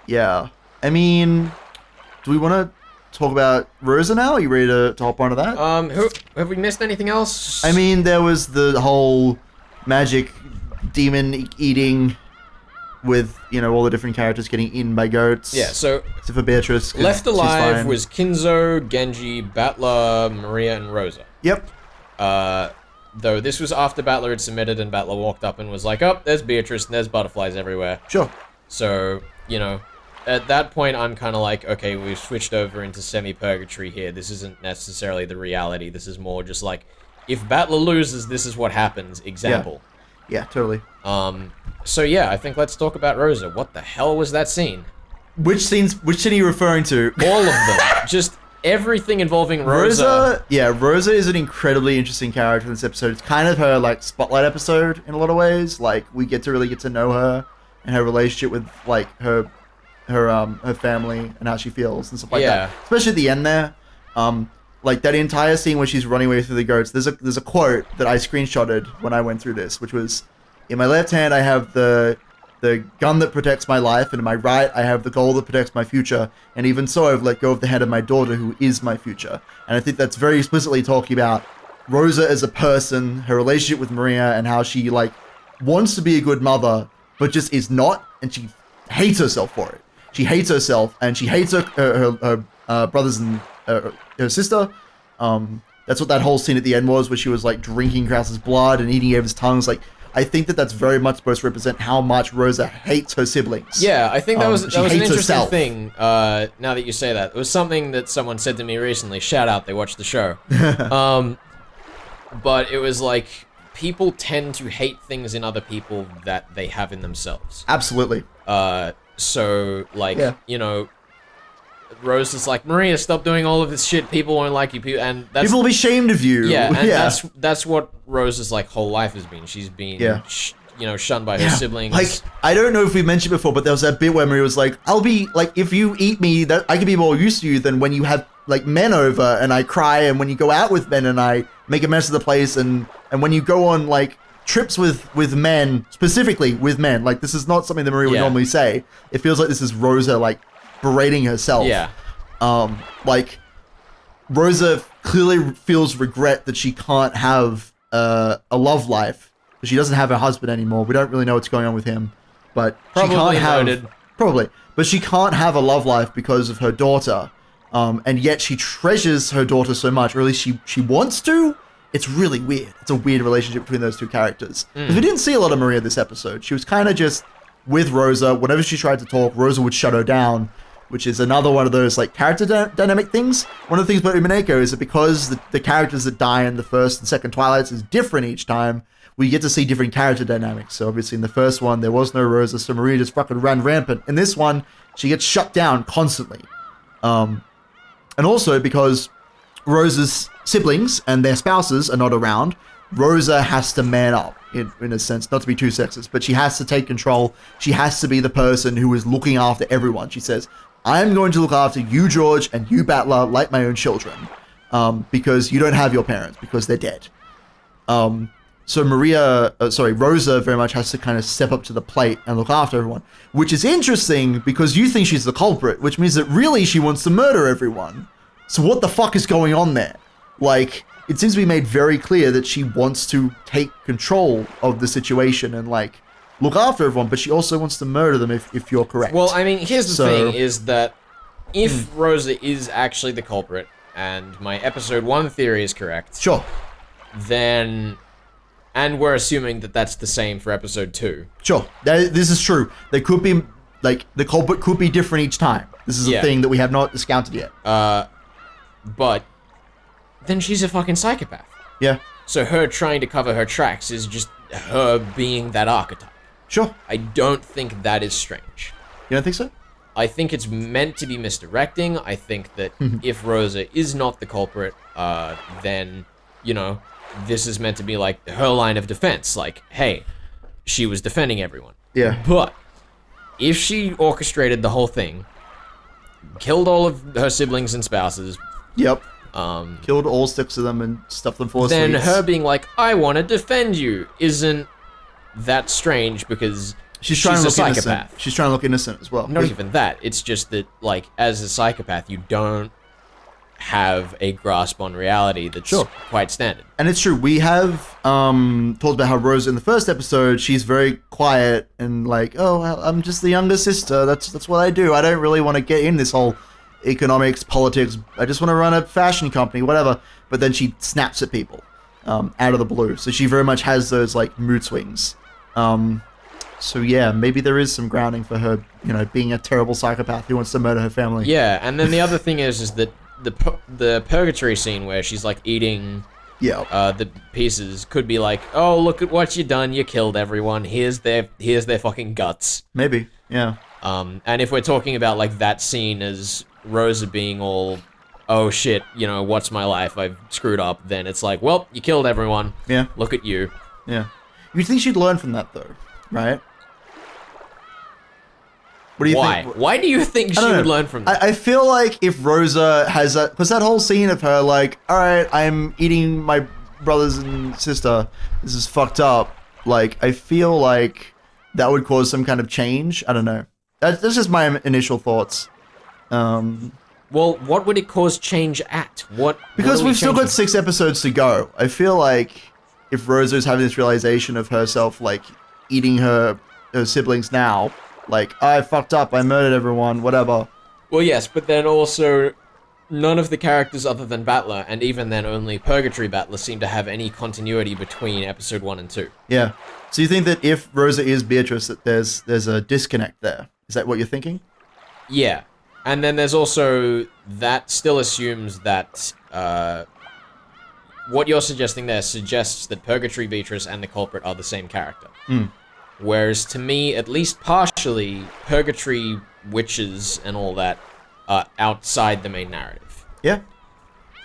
Yeah. I mean, do we want to talk about Rosa now? Are you ready to hop onto that? Have we missed anything else? I mean, there was the whole magic demon eating with, all the different characters getting eaten by goats. Yeah, so... Except for Beatrice. Left alive was Kinzo, Genji, Battler, Maria, and Rosa. Yep. Though this was after Battler had submitted and Battler walked up and was like, oh, there's Beatrice and there's butterflies everywhere. Sure. So, at that point I'm kind of like, okay, we've switched over into semi-purgatory here. This isn't necessarily the reality. This is more just like, if Battler loses, this is what happens. Example. Yeah, totally. So yeah, I think let's talk about Rosa. What the hell was that scene? Which scene are you referring to? All of them. Just everything involving Rosa. Rosa is an incredibly interesting character in this episode. It's kind of her, like, spotlight episode in a lot of ways. Like, we really get to know her and her relationship with, like, her family and how she feels and stuff like that. Especially at the end there. Like, that entire scene where she's running away through the goats, there's a quote that I screenshotted when I went through this, which was, in my left hand I have the gun that protects my life, and in my right I have the goal that protects my future, and even so I've let go of the hand of my daughter who is my future. And I think that's very explicitly talking about Rosa as a person, her relationship with Maria, and how she, like, wants to be a good mother, but just is not, and she hates herself for it. She hates herself, and she hates her brothers and her sister. That That's what that whole scene at the end was, where she was like drinking Krause's blood and eating Ava's tongues. Like, I think that's very much supposed to represent how much Rosa hates her siblings. Yeah, I think that was an interesting herself. thing. Now that you say that, it was something that someone said to me recently. Shout out, they watched the show. But it was like, people tend to hate things in other people that they have in themselves. Absolutely. So, like, you know, Rose is like, Maria, stop doing all of this shit. People won't like you. And that's, people will be ashamed of you. Yeah, and that's what Rose's like whole life has been. She's been, you know, shunned by her siblings. Like, I don't know if we mentioned before, but there was that bit where Maria was like, I'll be like, if you eat me, that I can be more used to you than when you have like men over and I cry, and when you go out with men and I make a mess of the place, and when you go on like trips with men, specifically with men. Like, this is not something that Maria would normally say. It feels like this is Rosa like berating herself. Yeah. Like, Rosa clearly feels regret that she can't have a love life. She doesn't have her husband anymore. We don't really know what's going on with him, but probably she can't have noted. But she can't have a love life because of her daughter. And yet she treasures her daughter so much, or at least she wants to. It's really weird. It's a weird relationship between those two characters. Because we didn't see a lot of Maria this episode. She was kind of just with Rosa. Whenever she tried to talk, Rosa would shut her down, which is another one of those like character dynamic things. One of the things about Umineko is that because the characters that die in the first and second Twilights is different each time, we get to see different character dynamics. So obviously in the first one, there was no Rosa, so Maria just fucking ran rampant. In this one, she gets shut down constantly. And also because Rosa's siblings and their spouses are not around, Rosa has to man up, in a sense, not to be too sexist, but she has to take control. She has to be the person who is looking after everyone. She says, I'm going to look after you, George, and you, Battler, like my own children, because you don't have your parents, because they're dead. So Rosa very much has to kind of step up to the plate and look after everyone, which is interesting because you think she's the culprit, which means that really she wants to murder everyone. So what the fuck is going on there? Like, it seems to be made very clear that she wants to take control of the situation and, like, look after everyone, but she also wants to murder them if you're correct. Well, I mean, here's the thing, is that if Rosa is actually the culprit, and my episode 1 theory is correct... Sure. Then... And we're assuming that that's the same for episode 2. Sure. This is true. There could be, like, the culprit could be different each time. This is a thing that we have not discounted yet. But then she's a fucking psychopath. Yeah. So her trying to cover her tracks is just her being that archetype. Sure. I don't think that is strange. You don't think so? I think it's meant to be misdirecting. I think that if Rosa is not the culprit, then, you know, this is meant to be like her line of defense. Like, hey, she was defending everyone. Yeah. But if she orchestrated the whole thing, killed all of her siblings and spouses. Yep. Killed all 6 of them and stuffed them full of then sweets. her being like, I want to defend you, isn't that strange because she's trying to a look psychopath. Innocent. She's trying to look innocent as well. Not even that. It's just that, like, as a psychopath, you don't have a grasp on reality that's quite standard. And it's true. We have talked about how Rosa in the first episode, she's very quiet and like, oh, I'm just the younger sister. That's what I do. I don't really want to get in this whole economics, politics. I just want to run a fashion company, whatever. But then she snaps at people out of the blue. So she very much has those like mood swings. So yeah, maybe there is some grounding for her, you know, being a terrible psychopath who wants to murder her family. Yeah, and then the other thing is that the purgatory scene where she's like eating the pieces could be like, oh, look at what you done, you killed everyone, here's their fucking guts. Maybe, yeah. And if we're talking about like that scene as Rosa being all, oh shit, you know, what's my life, I've screwed up, then it's like, well, you killed everyone. Yeah. Look at you. Yeah. You'd think she'd learn from that though, right? What do you think? Why do you think she would learn from that? I feel like if Rosa has that, because that whole scene of her like, all right, I'm eating my brothers and sister, this is fucked up. Like, I feel like that would cause some kind of change. I don't know. That's just my initial thoughts. Well, what would it cause change at? Because we've still got 6 episodes to go. I feel like if Rosa's having this realization of herself, like, eating her siblings now, like, I fucked up, I murdered everyone, whatever. Well, yes, but then also, none of the characters other than Battler, and even then only Purgatory Battler, seem to have any continuity between episode 1 and 2. Yeah. So you think that if Rosa is Beatrice, that there's a disconnect there? Is that what you're thinking? Yeah. And then there's also, that still assumes that, what you're suggesting there suggests that Purgatory Beatrice and the culprit are the same character. Whereas to me, at least partially, Purgatory witches and all that are outside the main narrative. Yeah.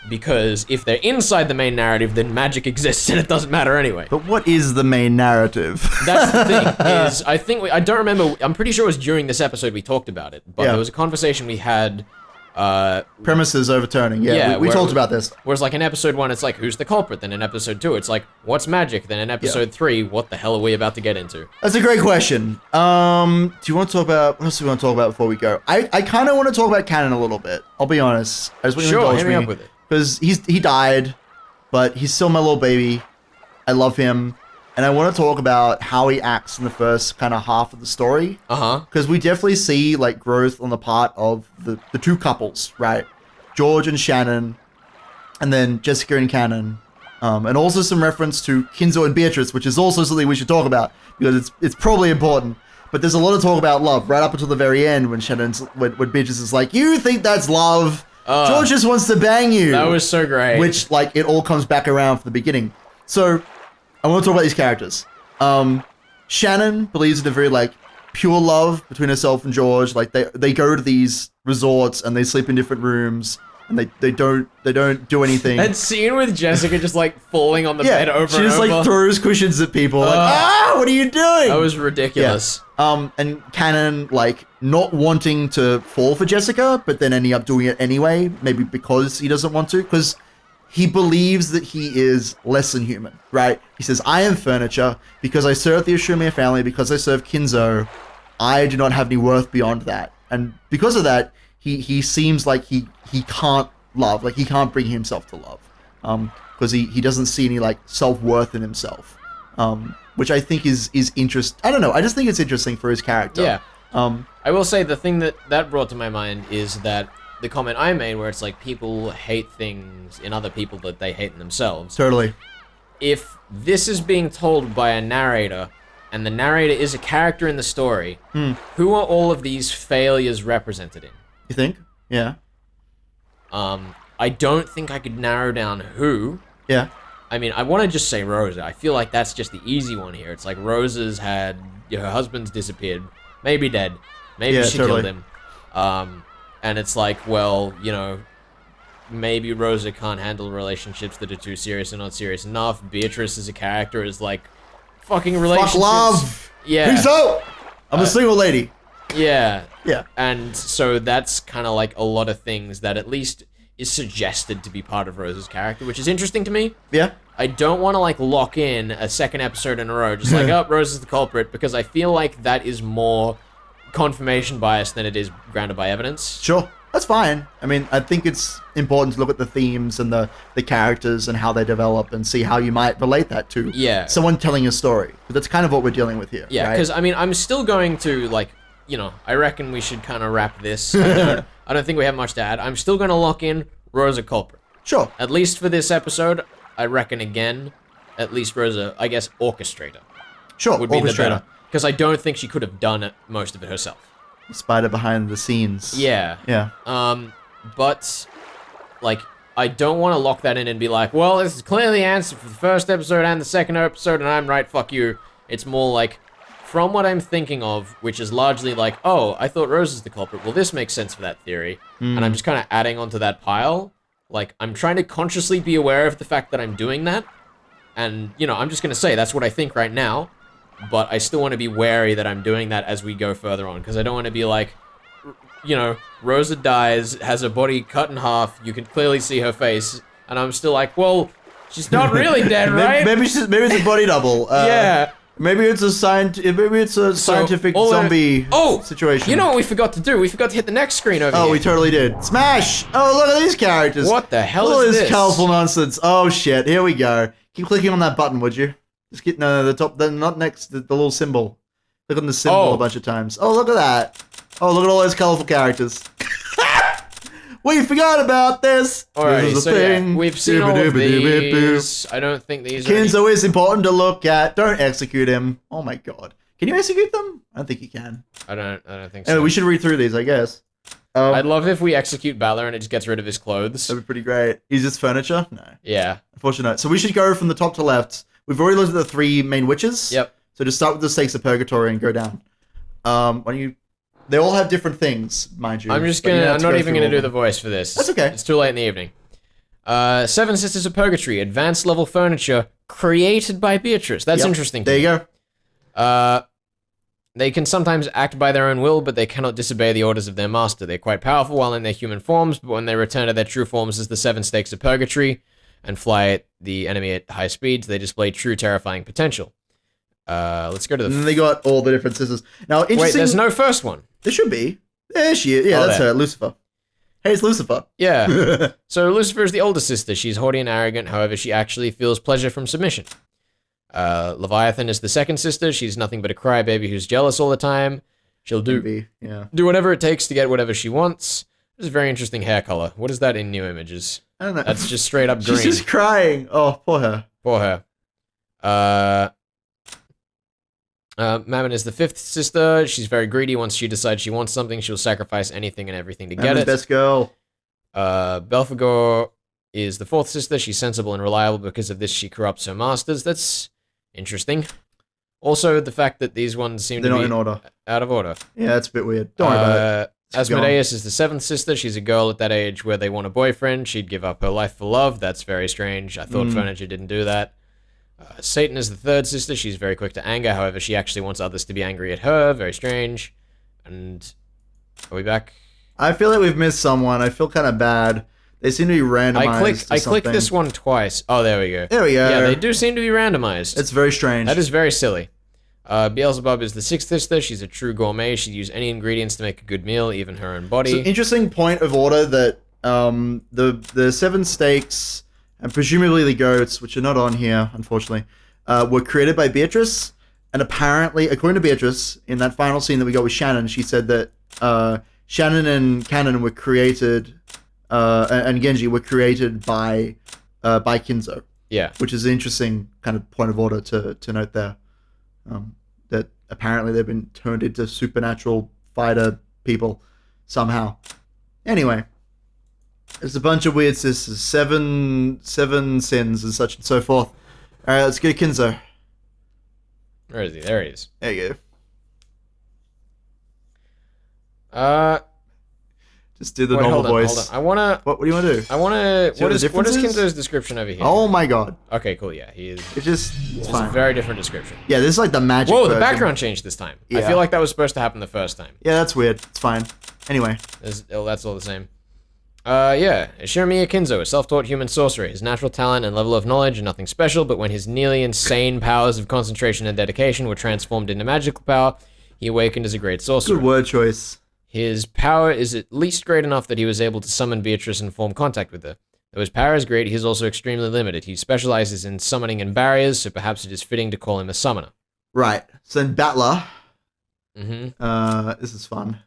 Because if they're inside the main narrative, then magic exists and it doesn't matter anyway. But what is the main narrative? That's the thing, is I think I don't remember, I'm pretty sure it was during this episode we talked about it, but there was a conversation we had... Premises overturning, we talked about this. Whereas like in episode 1, it's like, who's the culprit? Then in episode 2, it's like, what's magic? Then in episode 3, what the hell are we about to get into? That's a great question. Do you want to talk about, what else do we want to talk about before we go? I kind of want to talk about canon a little bit, I'll be honest. I just want you to indulge hit me up with it. Because he died, but he's still my little baby. I love him. And I want to talk about how he acts in the first kind of half of the story. Because we definitely see like growth on the part of the two couples, right? George and Shannon, and then Jessica and Cannon. And also some reference to Kinzo and Beatrice, which is also something we should talk about because it's probably important. But there's a lot of talk about love right up until the very end when when Beatrice is like, "You think that's love? George just wants to bang you." That was so great. Which like it all comes back around from the beginning. So I want to talk about these characters. Shannon believes in a very like pure love between herself and George. Like they go to these resorts and they sleep in different rooms and they don't do anything. That scene with Jessica just like falling on the bed over she just and over. like throws cushions at people. Like, what are you doing? That was ridiculous. Yeah. And Cannon like not wanting to fall for Jessica, but then ending up doing it anyway. Maybe because he doesn't want to, because he believes that he is less than human, right? He says, I am furniture because I serve the Ashumia family, because I serve Kinzo. I do not have any worth beyond that. And because of that, he seems like he can't love, like he can't bring himself to love. Because he doesn't see any like self-worth in himself. Which I think is interesting. I don't know. I just think it's interesting for his character. Yeah. I will say the thing that brought to my mind is that the comment I made where it's like people hate things in other people that they hate in themselves. Totally. If this is being told by a narrator, and the narrator is a character in the story, who are all of these failures represented in? You think? Yeah. I don't think I could narrow down who. Yeah. I mean, I want to just say Rosa. I feel like that's just the easy one here. It's like Rosa's had... her husband's disappeared. Maybe dead. Maybe she killed him. And it's like, well, you know, maybe Rosa can't handle relationships that are too serious and not serious enough. Beatrice as a character is like, fucking relationships. Fuck love! Yeah. Peace out! I'm a single lady. Yeah. Yeah. And so that's kind of like a lot of things that at least is suggested to be part of Rosa's character, which is interesting to me. Yeah. I don't want to like lock in a second episode in a row, just like, oh, Rosa's the culprit, because I feel like that is more confirmation bias than it is grounded by evidence. Sure. That's fine. I mean, I think it's important to look at the themes and the characters and how they develop and see how you might relate that to someone telling a story. But that's kind of what we're dealing with here. Yeah, because, I mean, I'm still going to, like, you know, I reckon we should kind of wrap this. I don't think we have much to add. I'm still going to lock in Rosa culprit. Sure. At least for this episode, I reckon again, at least Rosa, I guess, orchestrator. Sure, would be the better. Because I don't think she could have done most of it herself. The spider behind the scenes. Yeah. Yeah. But, like, I don't want to lock that in and be like, well, this is clearly the answer for the first episode and the second episode, and I'm right, fuck you. It's more like, from what I'm thinking of, which is largely like, oh, I thought Rose is the culprit. Well, this makes sense for that theory. And I'm just kind of adding onto that pile. Like, I'm trying to consciously be aware of the fact that I'm doing that. And, you know, I'm just going to say that's what I think right now. But I still want to be wary that I'm doing that as we go further on. Because I don't want to be like, you know, Rosa dies, has her body cut in half. You can clearly see her face. And I'm still like, well, she's not really dead, right? Maybe it's a body double. Yeah. Maybe it's a scientific zombie situation. You know what we forgot to do? We forgot to hit the next screen over here. Oh, we totally did. Smash! Oh, look at these characters. What the hell is this? All this colorful nonsense. Oh, shit. Here we go. Keep clicking on that button, would you? Just get, no, the top, not next, the little symbol. Click on the symbol a bunch of times. Oh, look at that. Oh, look at all those colorful characters. We forgot about this. Alrighty, This is so a thing. yeah, we've seen all of these. I don't think these are Kinzo is important to look at. Don't execute him. Oh my god. Can you execute them? I don't think you can. I don't think so. Anyway, we should read through these, I guess. I'd love if we execute Balor and it just gets rid of his clothes. That'd be pretty great. He's just furniture? No. Yeah. Unfortunately not. So we should go from the top to left. We've already looked at the 3 main witches. Yep. So just start with the Stakes of Purgatory and go down. Why don't you... They all have different things, mind you. I'm not even gonna do the voice for this. That's okay. It's too late in the evening. 7 Sisters of Purgatory, advanced level furniture created by Beatrice. That's interesting. There you go. They can sometimes act by their own will, but they cannot disobey the orders of their master. They're quite powerful while in their human forms, but when they return to their true forms as the 7 Stakes of Purgatory and fly at the enemy at high speeds, they display true terrifying potential. Let's go to the... And they got all the different sisters. Now, interesting... Wait, there's no first one. There should be. There she is. Yeah, that's her, Lucifer. Hey, it's Lucifer. Yeah. So Lucifer is the older sister. She's haughty and arrogant. However, she actually feels pleasure from submission. Leviathan is the second sister. She's nothing but a crybaby who's jealous all the time. She'll do whatever it takes to get whatever she wants. This is a very interesting hair color. What is that in new images? I don't know. That's just straight up green. She's just crying. Oh, poor her. Poor her. Mammon is the 5th sister. She's very greedy. Once she decides she wants something, she'll sacrifice anything and everything to get it. Best girl. Belphegor is the 4th sister. She's sensible and reliable. Because of this, she corrupts her masters. That's interesting. Also, the fact that these ones seem to be in order. Out of order. Yeah, that's a bit weird. Don't worry about it. Asmodeus is the 7th sister. She's a girl at that age where they want a boyfriend. She'd give up her life for love. That's very strange. I thought furniture didn't do that. Satan is the 3rd sister. She's very quick to anger. However, she actually wants others to be angry at her. Very strange. And are we back? I feel like we've missed someone. I feel kind of bad. They seem to be randomized. I clicked this one twice. Oh, there we go. There we go. Yeah, they do seem to be randomized. It's very strange. That is very silly. Beelzebub is the 6th sister. She's a true gourmet. She'd use any ingredients to make a good meal, even her own body. So interesting point of order that the 7 stakes and presumably the goats, which are not on here, unfortunately, were created by Beatrice. And apparently, according to Beatrice, in that final scene that we got with Shannon, she said that Shannon and Cannon were created, and Genji were created by Kinzo. Yeah. Which is an interesting kind of point of order to note there. That apparently they've been turned into supernatural fighter people somehow. Anyway. There's a bunch of weird sisters. Seven sins and such and so forth. Alright, let's go to Kinzo. Where is he? There he is. There you go. Just do the normal voice. Hold on. What do you want to do? What is Kinzo's description over here? Oh my god. Okay, cool, yeah. It's fine. a very different description. Yeah, this is like the magic Whoa, version. the background changed this time. Yeah. I feel like that was supposed to happen the first time. Yeah, that's weird. It's fine. Anyway. That's all the same. Yeah. Shiramiya Kinzo, a self-taught human sorcerer. His natural talent and level of knowledge are nothing special, but when his nearly insane powers of concentration and dedication were transformed into magical power, he awakened as a great sorcerer. Good word choice. His power is at least great enough that he was able to summon Beatrice and form contact with her. Though his power is great, he is also extremely limited. He specializes in summoning in barriers, so perhaps it is fitting to call him a summoner. Right. So in Battler, Mm-hmm. This is fun.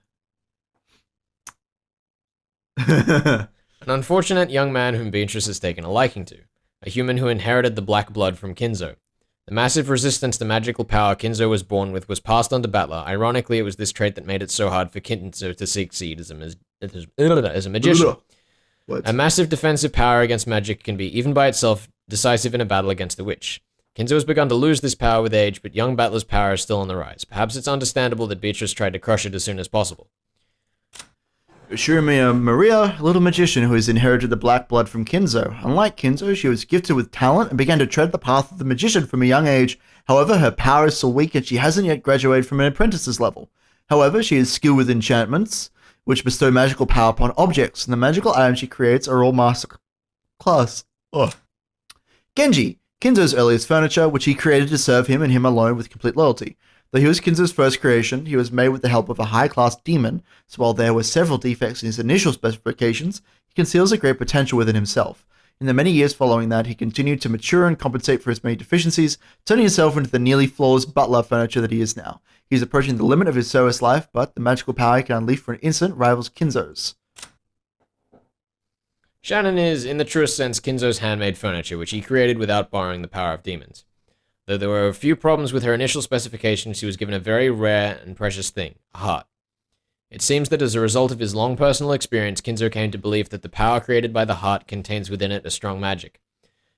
An unfortunate young man whom Beatrice has taken a liking to. A human who inherited the black blood from Kinzo. The massive resistance to magical power Kinzo was born with was passed on to Battler. Ironically, it was this trait that made it so hard for Kinzo to succeed as a magician. What? A massive defensive power against magic can be, even by itself, decisive in a battle against a witch. Kinzo has begun to lose this power with age, but young Battler's power is still on the rise. Perhaps it's understandable that Beatrice tried to crush it as soon as possible. Shiramiya Maria, a little magician who has inherited the black blood from Kinzo. Unlike Kinzo, she was gifted with talent and began to tread the path of the magician from a young age. However, her power is still weak and she hasn't yet graduated from an apprentice's level. However, she is skilled with enchantments, which bestow magical power upon objects, and the magical items she creates are all master class. Ugh. Genji, Kinzo's earliest furniture, which he created to serve him and him alone with complete loyalty. Though he was Kinzo's first creation, he was made with the help of a high-class demon, so while there were several defects in his initial specifications, he conceals a great potential within himself. In the many years following that, he continued to mature and compensate for his many deficiencies, turning himself into the nearly flawless butler furniture that he is now. He is approaching the limit of his service life, but the magical power he can unleash for an instant rivals Kinzo's. Shannon is, in the truest sense, Kinzo's handmade furniture, which he created without borrowing the power of demons. Though there were a few problems with her initial specifications, she was given a very rare and precious thing, a heart. It seems that as a result of his long personal experience, Kinzo came to believe that the power created by the heart contains within it a strong magic.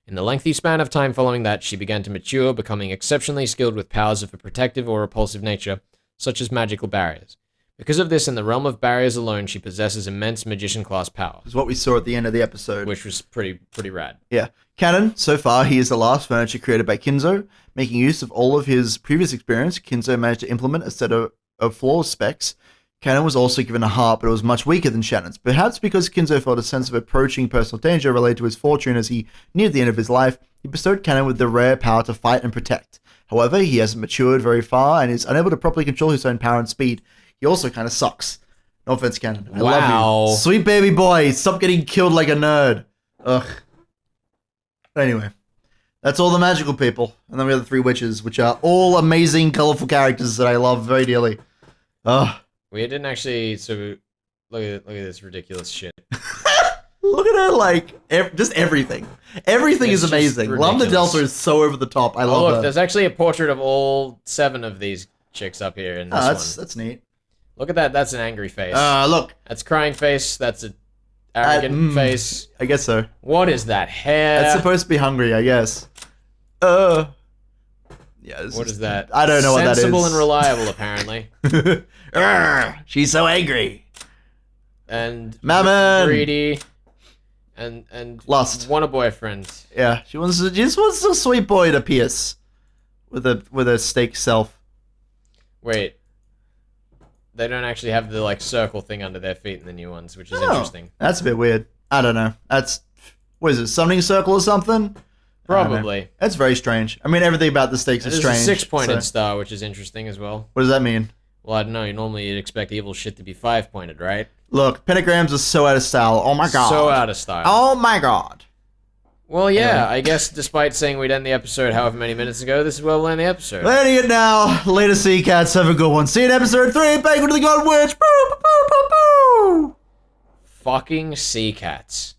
In the lengthy span of time following that, she began to mature, becoming exceptionally skilled with powers of a protective or repulsive nature, such as magical barriers. Because of this, in the realm of barriers alone, she possesses immense magician-class power. Is what we saw at the end of the episode. Which was pretty rad. Yeah. Canon, so far, he is the last furniture created by Kinzo. Making use of all of his previous experience, Kinzo managed to implement a set of flawless specs. Canon was also given a heart, but it was much weaker than Shannon's. Perhaps because Kinzo felt a sense of approaching personal danger related to his fortune as he neared the end of his life, he bestowed Canon with the rare power to fight and protect. However, he hasn't matured very far and is unable to properly control his own power and speed. He also kind of sucks. No offense, Canon. I love you. Sweet baby boy, stop getting killed like a nerd. Ugh. But anyway, that's all the magical people. And then we have the 3 witches, which are all amazing, colorful characters that I love very dearly. Ugh. We didn't actually, so look at this ridiculous shit. Look at her, like, just everything. Everything is amazing. Lambda Delta is so over the top. I love her. There's actually a portrait of all 7 of these chicks up here in this one. That's neat. Look at that. That's an angry face. Look. That's crying face. That's an arrogant face. I guess so. What is that hair? That's supposed to be hungry, I guess. Yeah, what is that? I don't know what that is. Sensible and reliable, apparently. She's so angry. And Mammon. Greedy. And lust. Want a boyfriend. Yeah, she just wants a sweet boy to pierce with a steak self. Wait. They don't actually have the like circle thing under their feet in the new ones, which is interesting. That's a bit weird. I don't know. What is it, summoning circle or something? Probably. That's very strange. I mean, everything about the stakes is strange. There's a 6-pointed star, which is interesting as well. What does that mean? Well, I don't know. Normally you'd expect evil shit to be 5-pointed, right? Look, pentagrams are so out of style. Oh my god. So out of style. Oh my god. Well, yeah, I guess despite saying we'd end the episode however many minutes ago, this is where we'll end the episode. Ending it now. Later, Sea Cats. Have a good one. See you in episode 3. Banquet of the God Witch. Boo, boo, boo, boo, boo. Fucking Sea Cats.